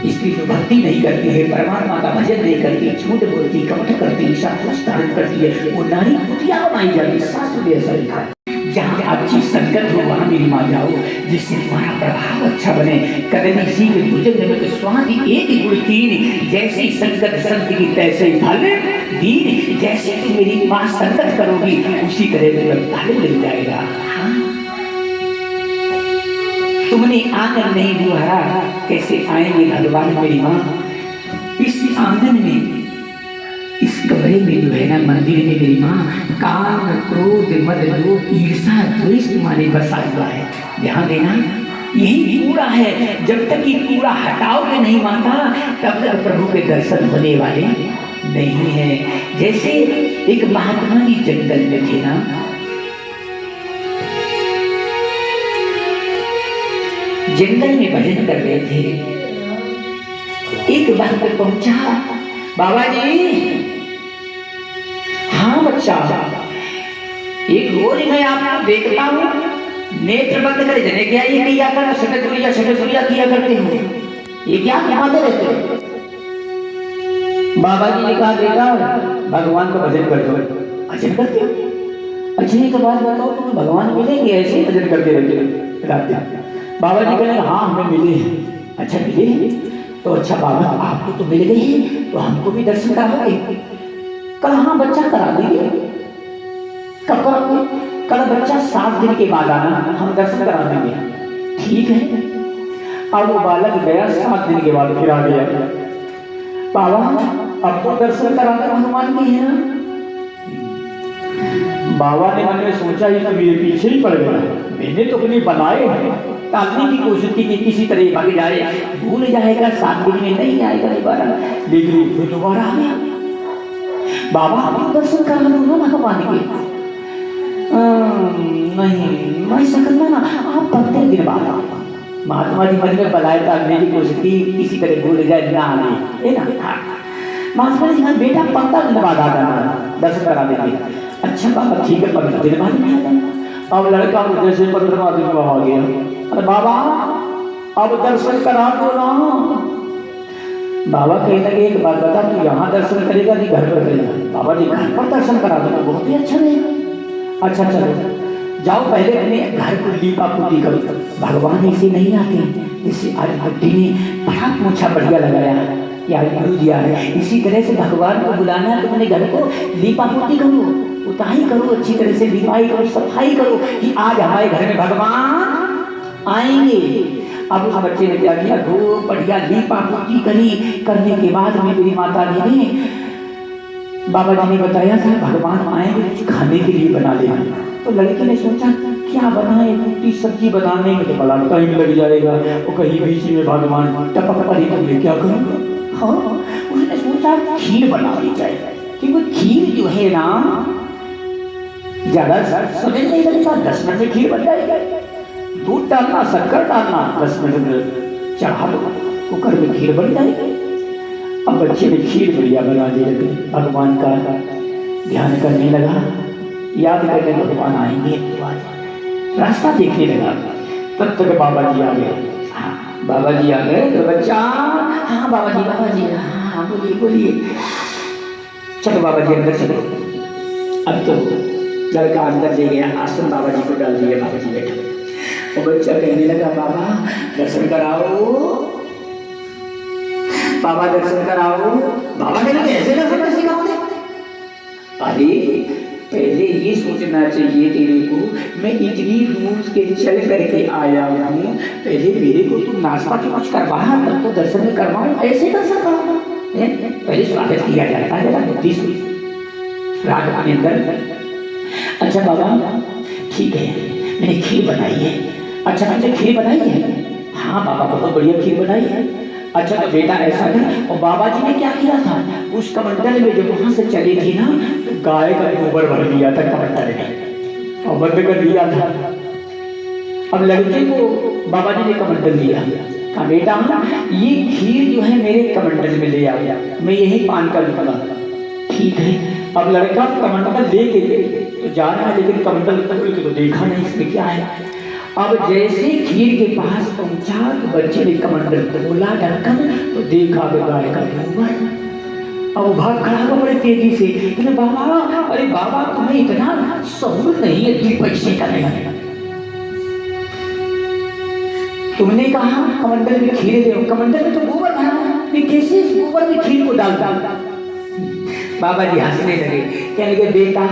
स्त्री तो भक्ति नहीं करती है, परमात्मा का भजन नहीं करती, झूठ बोलती, कपट करती, शास्त्र करती है, वो नारी कुतिया बनाई जाती। शास्त्र में ऐसा लिखा है। जहाँ अच्छी संगत हो वहाँ मेरी माँ जाओ, जिससे तुम्हारा प्रभाव अच्छा बने। कदमी सीख भुजंग में स्वाति एक गुण तीन, जैसी संगत संत की तैसे फल दीन। जैसे तुम मेरी माँ संगत करोगी उसी तरह तुम्हें फल मिल जाएगा। हाँ? तुमने आंगन नहीं बुहारा, कैसे आएंगे भगवान मेरी माँ? इस आंगन में, इस कमरे में जो है ना, मंदिर में मेरी माँ काम क्रोध मद लोभ ईर्षा द्वेष तुम्हारे बसा हुआ है। ध्यान देना, यही कूड़ा है। जब तक ये कूड़ा हटाओगे नहीं माता, तब तक प्रभु के दर्शन होने वाले नहीं है। जैसे एक महात्मा जी जंगल में थे ना, जंगल में भजन कर रहे थे। एक वक्त पहुंचा, बाबा जी। हाँ बच्चा, एक रोज मैं आपको देखता हूँ, नेत्र बंद करे जने क्या ये किया कर, शटचुरिया किया करते हो, ये क्या घुमाते रहते हो? बाबा जी ने कहा बेटा भगवान का भजन कर दो। भजन करते हो? अच्छा एक बात बताओ, तुम्हें भगवान मिलेंगे ऐसे भजन करते रहते रात? बाबा जी कहने हाँ हमें मिले हैं। अच्छा मिले हैं तो अच्छा बाबा आपको तो मिल गए हैं, तो हमको भी दर्शन कराओगे? कल हाँ बच्चा करा देंगे। कब कराओगे? कल बच्चा 7 दिन के बाद आना, हम दर्शन करा देंगे। ठीक है। अब वो बालक गया, 7 दिन के बाद फिर आ गया। बाबा अब तो दर्शन कराकर हनुमान की है ना। बाबा ने मन में सोचा ये तो मेरे पीछे ही पड़ गया, मैंने तो अपने बनाए टालने की कोशिश की कि किसी तरह भाग जाए, भूल जाएगा, 7 दिन में नहीं आएगा दोबारा, लेकिन फिर दोबारा आ गया। बाबा आप दर्शन करा लो ना भगवान के। नहीं मैं सकता ना, आप 15 दिन बाद आओ। महात्मा जी मन में बनाए टालने की कोशिश की, किसी तरह भूल जाए ना आने, है ना। हाँ महात्मा जी कहा बेटा 15 दिन बाद आ जाना, दर्शन करा देंगे। अच्छा बाबा ठीक है 15 दिन बाद में आ जाना। अब लड़का जैसे 15वां दिन आ गया, अरे बाबा अब दर्शन करा दो ना। बाबा कहने लगे एक बात बता, तू यहाँ दर्शन करेगा कि घर पर करेगा? बाबा जी घर पर दर्शन करा दो, बहुत ही अच्छा रहेगा। अच्छा चलो जाओ पहले अपने घर को लीपा पुती करो। भगवान ऐसे नहीं आते, जैसे आज भट्टी ने बड़ा पूछा बढ़िया लगाया यार गुरु दिया है, इसी तरह से भगवान को बुलाना है तो अपने घर को लीपा पुती करो, उताही करो, अच्छी तरह से लिपाई करो, सफाई करो कि आज हमारे घर में भगवान आएंगे। अब उस बच्चे ने क्या किया, खूब बढ़िया लीपा पुती करी। करने के बाद में मेरी माता जी ने, बाबा जी ने बताया था भगवान आएंगे कुछ खाने के लिए बना लेना। तो लड़के ने सोचा क्या बनाए, रोटी सब्जी बनाने में तो बड़ा टाइम लग जाएगा, वो कहीं बीच में भगवान टपक पड़ी तो मैं क्या करूँगा। हाँ उसने सोचा खीर बना ली जाए, क्योंकि खीर जो है ना ज्यादा समय नहीं लगता, 10 मिनट में खीर बन जाएगी। दूध डालना, शक्कर डालना, 10 मिनट में चढ़ा दो, कुकर में खीर बन जाएगी। अब बच्चे ने खीर बढ़िया बना दी, भगवान का ध्यान करने लगा, याद करने भगवान आएंगे, रास्ता देखने लगा। तब तक बाबा जी आ गए। हाँ बाबा जी आ गए तो बच्चा, हाँ बाबा जी हाँ बोलिए बोलिए। चलो बाबा जी अंदर चलो। अब तो लड़का अंदर ले गया, आसन बाबा जी को डाल दिया, बाबा जी बैठे। और बच्चा कहने लगा बाबा दर्शन कराओ, बाबा दर्शन कराओ। बाबा कहने लगे ऐसे दर्शन कैसे कराओगे? अरे पहले ये सोचना चाहिए तेरे को, मैं इतनी दूर के चल करके आया हूँ, पहले मेरे को तू नाश्ता तो कुछ करवा, तब तो दर्शन करवाऊँ, ऐसे दर्शन कराऊंगा। पहले स्वागत किया जाता है जरा बुद्धि से राग अपने अंदर। अच्छा बाबा ठीक है, मैंने खीर बनाई है। अच्छा मुझे खीर बनाई है? हाँ बाबा बहुत बढ़िया खीर बनाई है। अच्छा तो बेटा ऐसा कर, और बाबा जी ने क्या किया था, उस कमंडल में जब वहाँ से चली थी ना, तो गाय का गोबर भर दिया था कमंडल में और बंद कर दिया था। अब लड़के को बाबा जी ने कमंडल दिया, कहा बेटा ये खीर जो है मेरे कमंडल में ले आओ, मैं यही पान कर लूँगा। ठीक है। अब लड़का कमंडल लेके तो जा रहा है, लेकिन कमंडल खोल के तो देखा नहीं इसमें क्या है। अब जैसे खीर के पास पहुंचा तो बच्चे ने कमंडल खोला ढक्कन, तो देखा गाय का गोबर। अब वो भाग खड़ा हुआ बड़े तेजी से, बोले बाबा, अरे बाबा तुम्हें इतना सबूर नहीं है, 2 पैसे का नहीं। तुमने कहा कमंडल में खीर दे, कमंडल में तो गोबर भरा है, मैं कैसे इस गोबर में खीर को डाल डाल। बाबा जी हंसने लगे, कहने लगे बेटा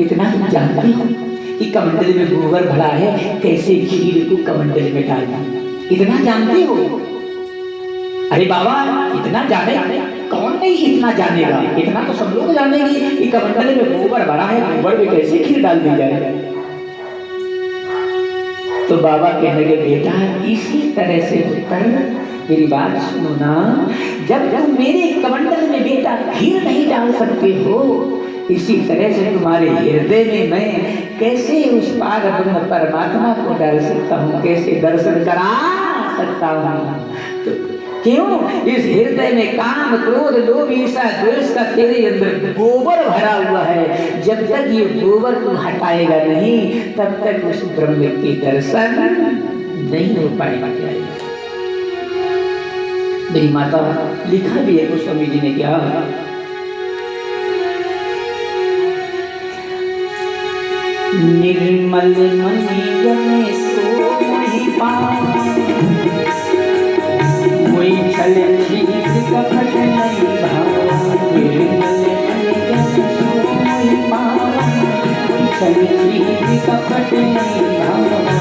इतना तुम जानते हो कि कमंडल में गोबर भरा है, कैसे खीर को कमंडल में डालना, इतना जानते हो? अरे बाबा इतना जाने कौन नहीं इतना जानेगा, इतना तो सब लोग जानेंगे कि कमंडल में गोबर भरा है, गोबर में कैसे खीर डाल दी जाए। तो बाबा कहने लगे बेटा इसी तरह से उत्तर, मेरी बात सुनो ना, जब तुम मेरे कमंडल में बेटा खीर नहीं डाल सकते हो, इसी तरह से तुम्हारे हृदय में मैं कैसे उस पार ब्रह्म परमात्मा को डाल सकता हूँ, कैसे दर्शन करा सकता हूँ। तो क्यों? इस हृदय में काम क्रोध लोभ ईर्ष्या द्वेष का तेरे अंदर गोबर भरा हुआ है, जब तक ये गोबर को हटाएगा नहीं तब तक उस ब्रह्म के दर्शन नहीं हो पाएगा। मेरी माता लिखा भी है गोस्वामी जी ने क्या, निर्मल मणि जने सोहि पाओ, कोई छल छीन कपट नहीं भावा, निर्मल मणि जने सोहि पाओ, कोई छल छीन कपट नहीं भावा।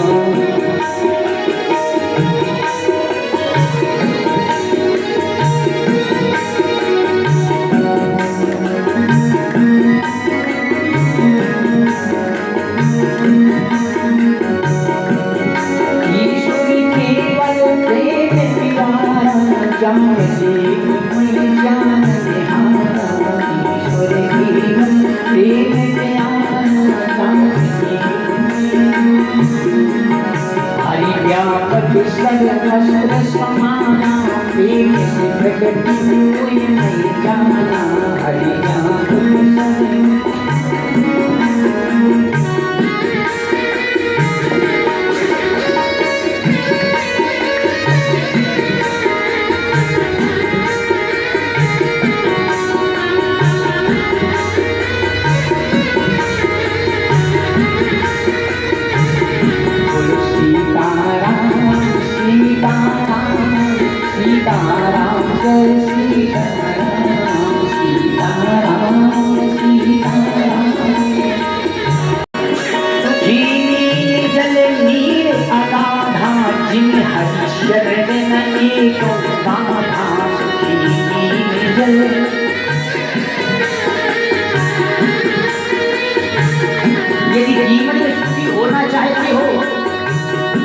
यदि जीवन में सुखी होना चाहते हो,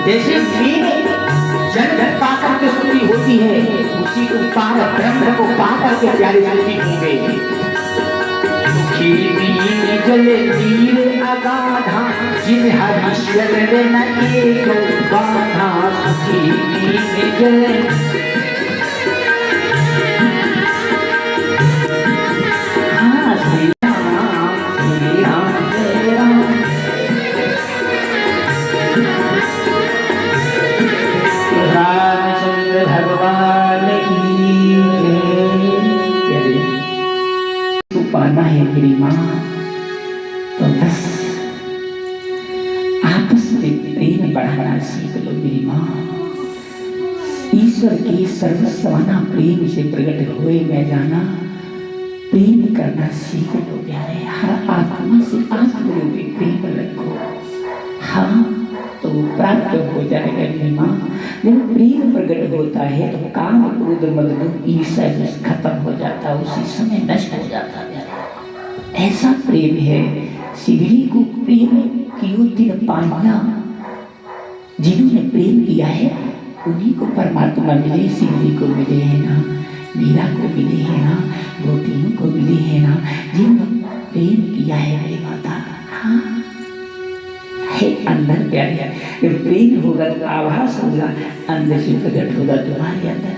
जैसे मीन जल पाकर के सुखी होती है, उसी को पार ब्रह्म को पाकर के प्यारे सुखी होंगे। जल नीर अगाधा जिन हरिश्वर न एको बाधा, सुखी जल पाना है मेरी माँ, तो बस आपस में प्रेम बढ़ाना सीख लो मेरी माँ। ईश्वर के सर्वस्वाना प्रेम से प्रकट हुए मैं जाना, प्रेम करना सीख लो प्यारे। हर आत्मा से आत्मरूपी प्रेम रखो, हाँ तो प्राप्त हो जाएगा मेरी माँ। जब प्रेम प्रकट होता है तो काम क्रोध मद ईर्ष्या खत्म हो जाता, उसी समय नष्ट हो जाता है। ऐसा प्रेम है, शिवरी को प्रेम कियो तिन पाया, जिन्होंने प्रेम किया है उन्हीं को परमात्मा मिले, शिवरी को मिले है ना, मीरा को मिले है ना, गोपियों को मिले है ना, जिन्होंने प्रेम किया है मेरी माता। हाँ है अंदर प्यारे, जब प्रेम होगा तो आभास होगा, अंदर से प्रकट होगा तुम्हारे अंदर।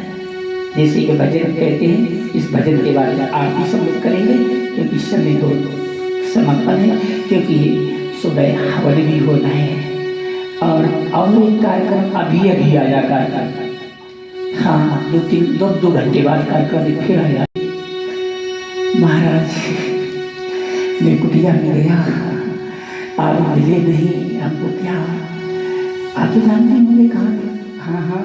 जैसे कि भजन कहते हैं, इस भजन के बारे में आरती सब लोग करेंगे क्योंकि समय दो समापन है, क्योंकि सुबह हवन भी होना है और एक कार्यक्रम अभी आया कार्यक्रम। हाँ, दो घंटे बाद कार्यक्रम फिर आया। महाराज मैं कुटिया में गया, आप मिले नहीं, आपको क्या आप तो जानते होंगे कहाँ। हाँ हाँ,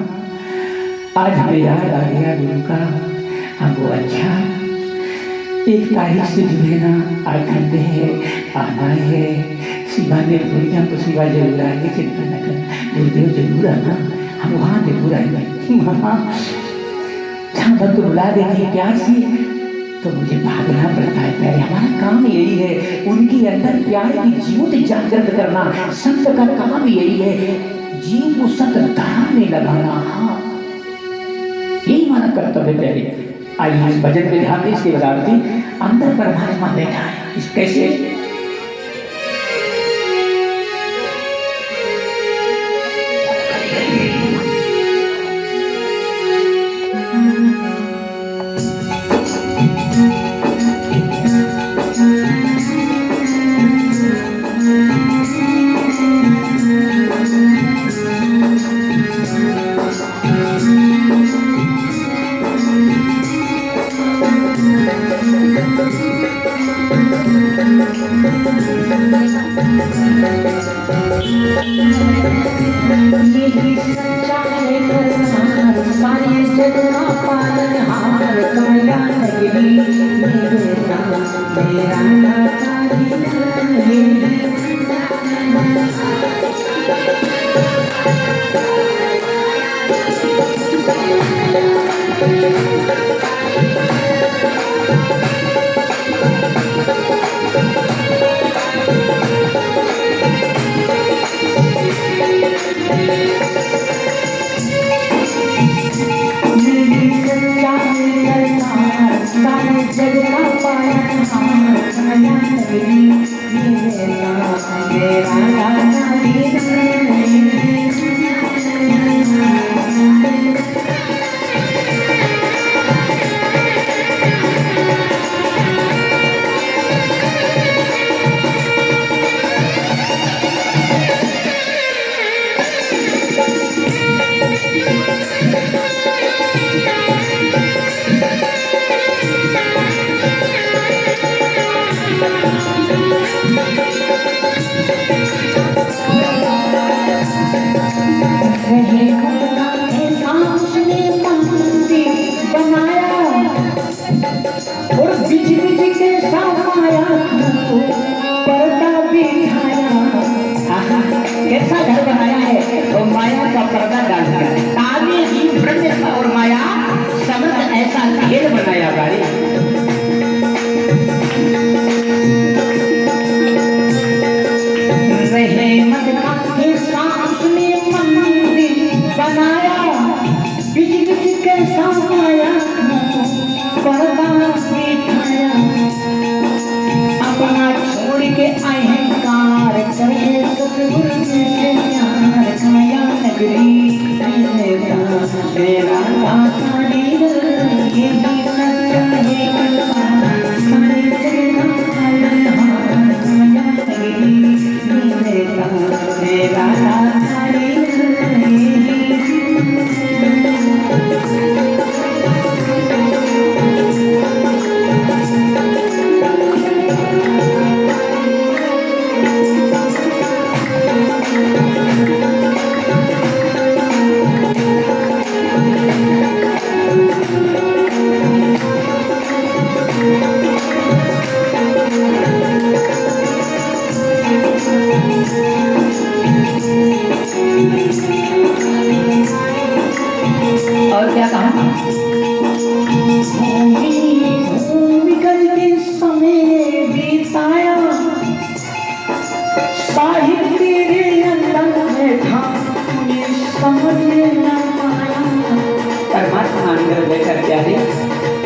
आज हमें याद आ गया गुरु का। हमको अच्छा 1 तारीख से जो है ना आखंड है, आना है। शिवा ने बोली हमको, शिवा जरूर आएंगे, चिंता न कर, गुरुदेव जरूर आना, हम वहाँ जरूर आएंगे। जहाँ भक्त बुला देते हैं प्यार से तो मुझे भागना पड़ता है प्यारे। हमारा काम यही है, उनके अंदर प्यार की ज्योत जागृत करना। संत का काम यही है, जीव को सत धाम में लगाना। हाँ, यही हमारा कर्तव्य प्यारे। आइए इस भजन पे ध्यान दें, इसके बजावती अंदर परमात्मा बैठा है। इस कैसे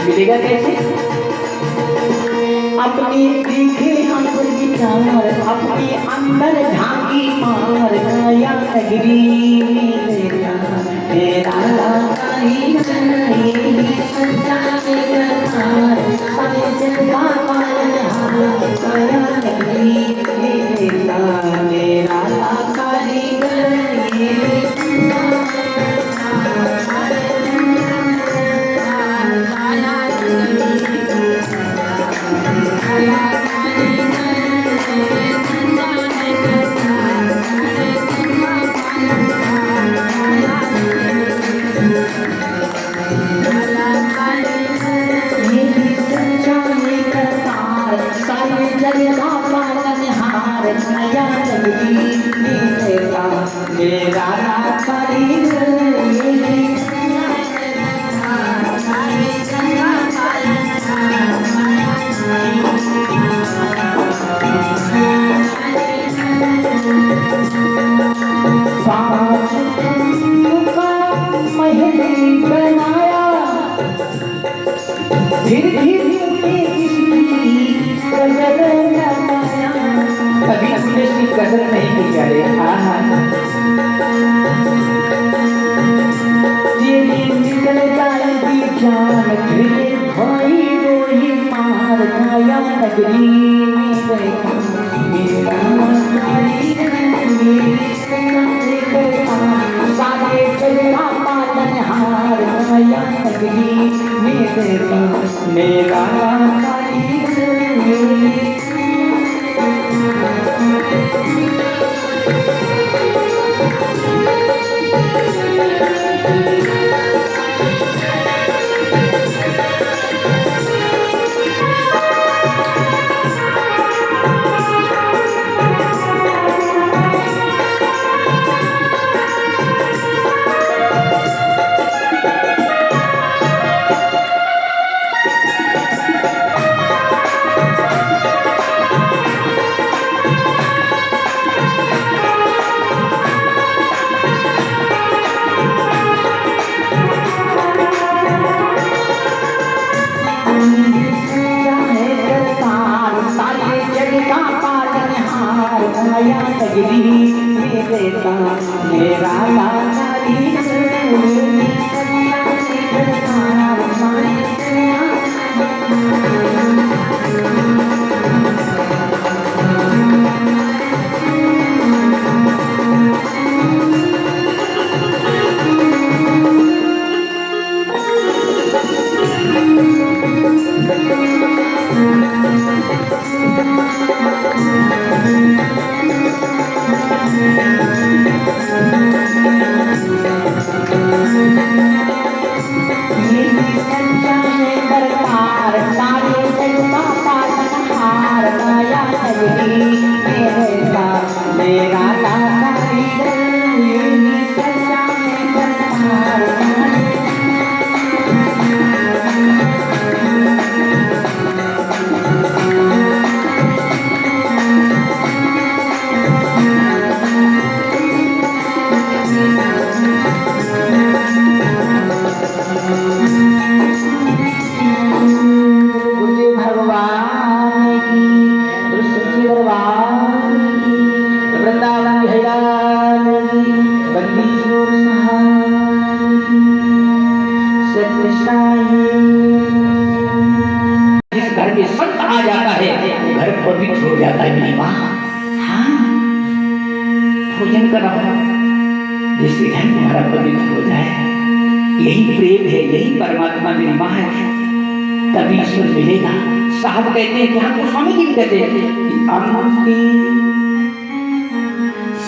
मिलेगा कैसे? अपने देखे अंदर विचार, अपने अंदर झांकी मार, काया नगरी तेरा कहीं नहीं सच्चा दरबार, सारे जग का पालनहार, काया नगरी तेरा मेरा कारीगर। मेरा लाचारी बनाया फिर भी कभी अपने की कदर नहीं की जा रही। ये दिन निकल जाएगी जान फिर भाई वही मार खाया नगरी में देखा मेरा सारे चलना पालन हार खाया नगरी में देखा मेरा मेरा पवित्र हो जाता है मेरी माँ। हाँ, भोजन करो जिससे घर तुम्हारा पवित्र हो जाए। यही प्रेम है, यही परमात्मा मेरी माँ है। तभी ईश्वर मिलेगा। साहब कहते हैं कि हमको स्वामी जी भी कहते हैं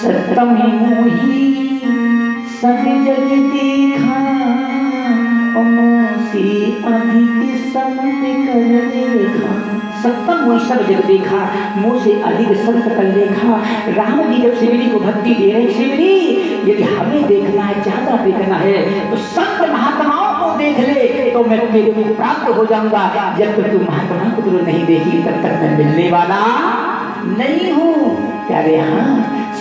सत्यम मोही सब जग देखा से अधिक संत कर देखा। सत्यम मोही सब जग देखा, मुँह से अधिक संत कर देखा। राम जी जब शिवरी को भक्ति दे रहे, शिवरी यदि हमें देखना है, ज्यादा देखना है तो संत महात्माओं को देख ले तो मैं तेरे को प्राप्त हो जाऊंगा। जब तक तू महात्मा को तुम नहीं देखी तब तक मैं मिलने वाला नहीं हूँ। प्यारे हाँ,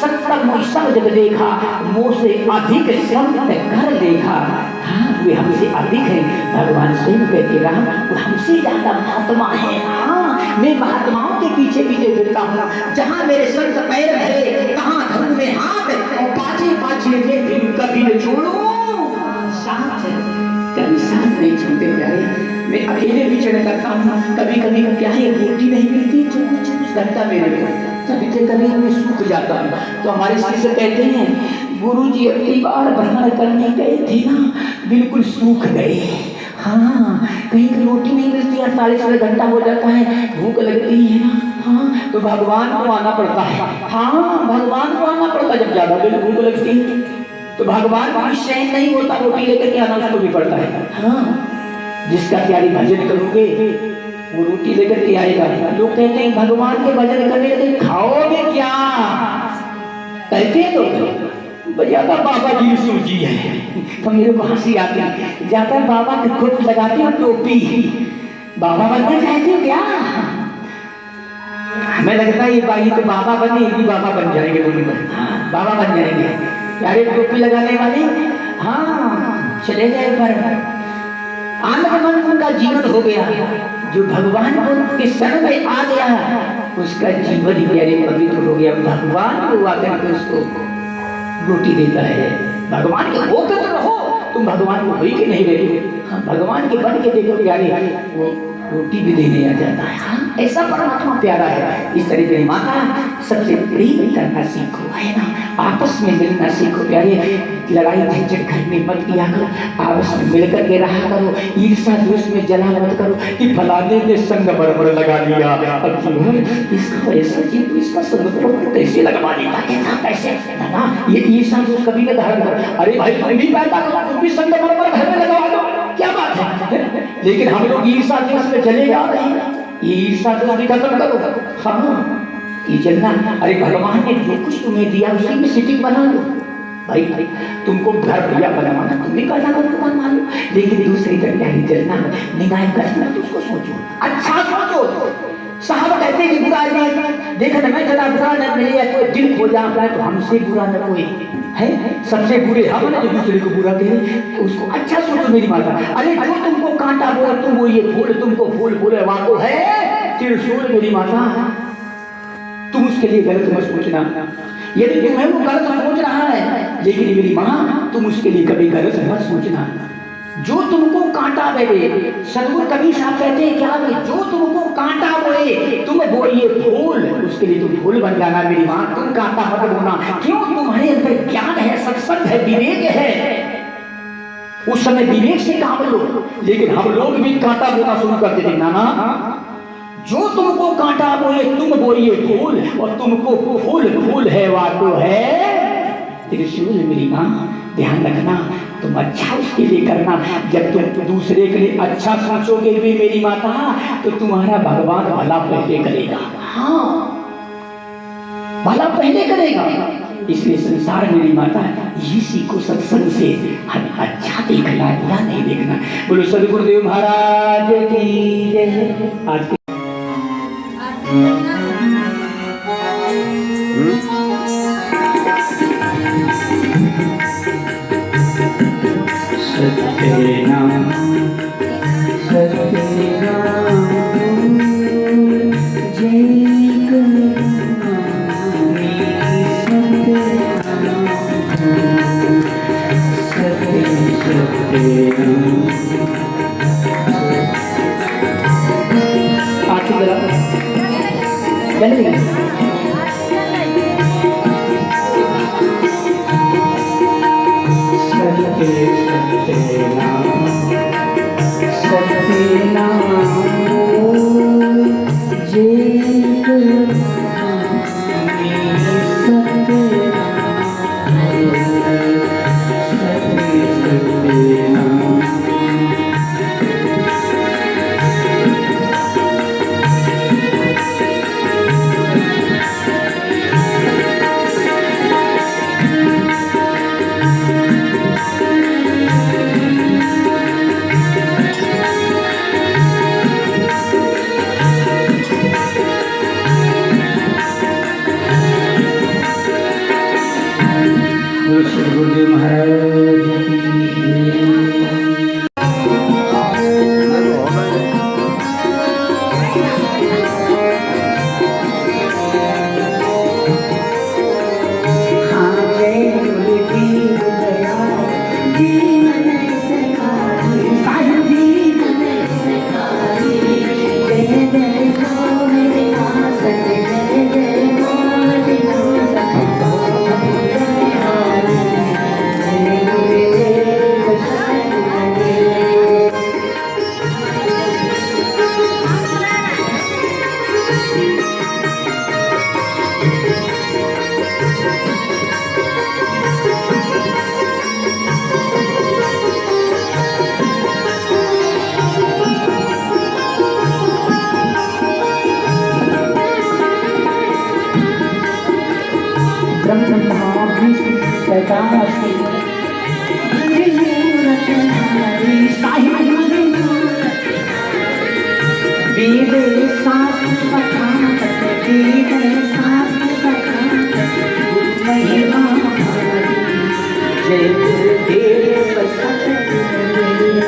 सत्यम मोही सब जग देखा, मुँह से अधिक संत कर देखा। हाँ, वे हमसे अधिक है। भगवान स्वयं कहते राम वो हमसे ज्यादा महात्मा है। हाँ, मैं महात्माओं के पीछे पीछे फिरता हूँ। जहाँ मेरे संत पैर धरे कहाँ धर्म में हाथ और पाछे पाछे में कभी न छोड़ू साथ, कभी साथ नहीं छोड़ते प्यारे। मैं अकेले विचरण करता हूँ। कभी कभी क्या है, रोटी नहीं मिलती, चूस घंटा मेरे को, कभी कभी हमें सूख जाता हूँ। तो हमारे शिष्य कहते हैं गुरु जी अगली बार भ्रमण करने गए थे ना, बिल्कुल सूख गए। हाँ, कहीं की रोटी नहीं मिलती, 48 घंटा हो जाता है, भूख लगती है ना। हाँ, तो भगवान को आना पड़ता है। हाँ, भगवान को आना पड़ता है। जब ज्यादा भूख लगती है तो भगवान को सहन नहीं होता, रोटी लेकर के आना उसको भी पड़ता है। हाँ, जिसका प्यारी भजन करोगे वो रोटी लेकर के आएगा। लोग कहते हैं भगवान के भजन करने के खाओगे क्या, कहते हैं लोग बजाता बाबा जी सूर जी है। तो मेरे को हंसी आती है, जाता बाबा की खुद लगाती हूँ टोपी, बाबा बनना चाहती हो क्या? हमें लगता है ये भाई तो बाबा बनेगी, बाबा बन जाएंगे दोनों में, बाबा बन जाएंगे यारे टोपी लगाने वाली। हाँ चले गए पर आनंद उनका जीवन हो गया। जो भगवान को के शरण में आ गया उसका जीवन ही प्यारे पवित्र हो गया। भगवान को आकर के उसको रोटी देता है। भगवान के होकर तो रहो, तुम भगवान को होई के नहीं रहे। हाँ भगवान के बन के देखो प्यारे, वो रोटी भी देने आ जाता है। हाँ ऐसा परमात्मा प्यारा है। इस तरह मेरी माता सबसे प्रेम करना सीखो, है ना, आपस में मिलना सीखो प्यारे। लड़ाई झंझट घर में मत किया करो, आपस में मिलकर के रहा करो। ईर्षा द्वेष में जला मत करो कि फलाने ने संग बरबर लगा लिया, अब जीवन इसका ऐसा जीव इसका संग बरबर कैसे लगवा लिया, कैसा कैसे ना, ये ईर्षा द्वेष कभी न धारण करो। अरे भाई तुम भी पैदा करो, तुम भी संग बरबर घर में लगवा दो, क्या बात है। लेकिन हम लोग ईर्षा द्वेष में चले जा रहे हैं। ईर्षा द्वेष खत्म करो। हाँ ये जलना, अरे भगवान ने जो कुछ तुम्हें दिया उसी में सिटिंग बना लो। भाई तुमको घर भैया बनवाना, तुम भी पैदा करो, तुम मान लो। लेकिन दूसरी तरफ यानी जलना निगाह करना, तो उसको सोचो, अच्छा सोचो। साहब कहते कि बुरा नहीं देखा मैं जरा बुरा न मिले या कोई दिल खो जाता है तो हमसे बुरा न कोई है। सबसे बुरे हम ना जो दूसरे को बुरा कहे, उसको अच्छा सोचो मेरी माता। अरे जो तुमको कांटा बोला तुम वो ये फूल तुमको फूल बोले वहां तो है त्रिशूल मेरी माता। तुम उसके लिए गलत मत सोचना। यदि तुम्हें वो गलत सोच रहा है, लेकिन मेरी माँ तुम उसके लिए कभी गलत मत सोचना। जो तुमको कांटा देवे, सदगुरु कभी साहब कहते हैं क्या, जो तुमको कांटा बोए तुम बोइए फूल, उसके लिए तुम फूल बन जाना मेरी माँ, तुम कांटा मत बोना। क्यों? तुम्हारे अंदर ज्ञान है, सत्संग है, विवेक है। उस समय विवेक से काम लो। लेकिन हम लोग भी कांटा बोना शुरू कर देते। नाना जो तुमको कांटा बोए तुम बोइए फूल, और तुमको फूल फूल है वाको है त्रिशूल मेरी माँ। ध्यान रखना, तुम अच्छा उसके लिए करना। जब तुम दूसरे के लिए अच्छा सोचोगे भी मेरी माता, तो तुम्हारा भगवान भला पहले करेगा। हाँ भला पहले करेगा। इसलिए संसार मेरी माता ये सीखो सत्संग से, हमें अच्छा देखना, बुरा नहीं देखना। बोलो सदगुरुदेव महाराज की जय। आज सत्य नाम गुरुदेव महाराज सदा से वेद शास्त्र पठात वेद शास्त्र पठात महिमा जय गुरुदेव सतगुरुदेव।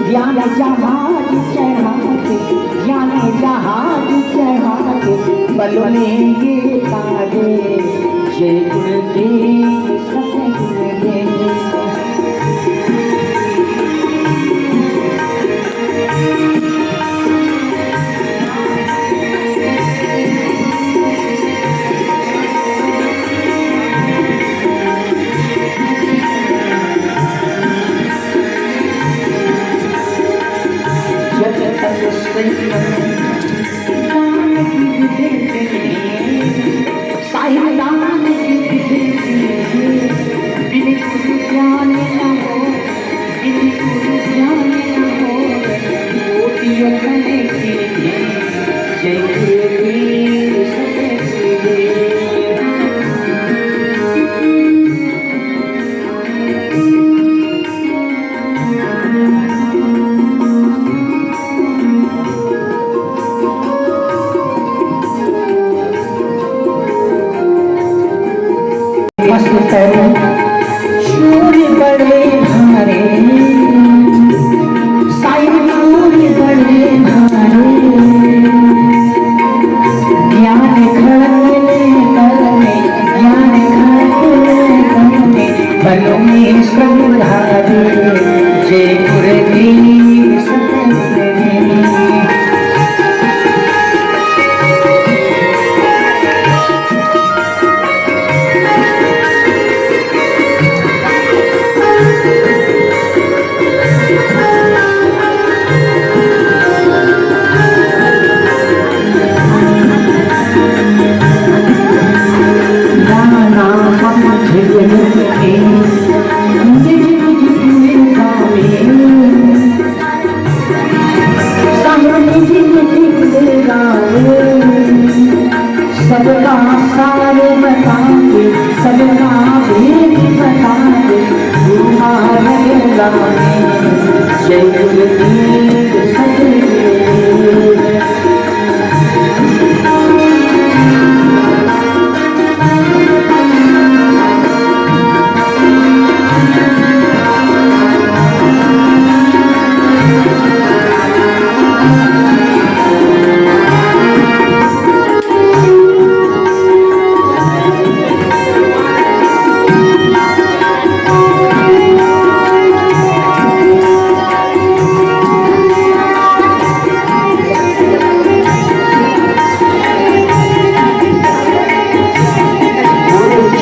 ज्ञान जहाज चढ़ाते ज्ञान जहाज चढ़ाते बलोलेंगे तारे जय गुरुदेव सतगुरुदेव। सूर्य बड़े भारे साईं सूर्य बड़े भारे ज्ञान खड़कने करने ज्ञान खड़कने करने बलों में सब धारे जय गुरुदेव सतगुरुदेव। सबका सार बताते सबका भेद बताते गुरु महाराज लाने जय गुरुदेव सतगुरुदेव।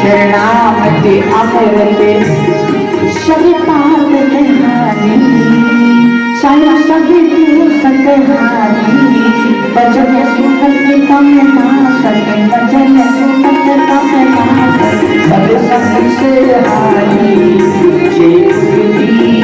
शरणामते अमरते शरतार कहानी साया सभी सकहानी भजन सुनत तम ना सके भजन सुनत तम ना सके सब से हारी जय गुरुदेव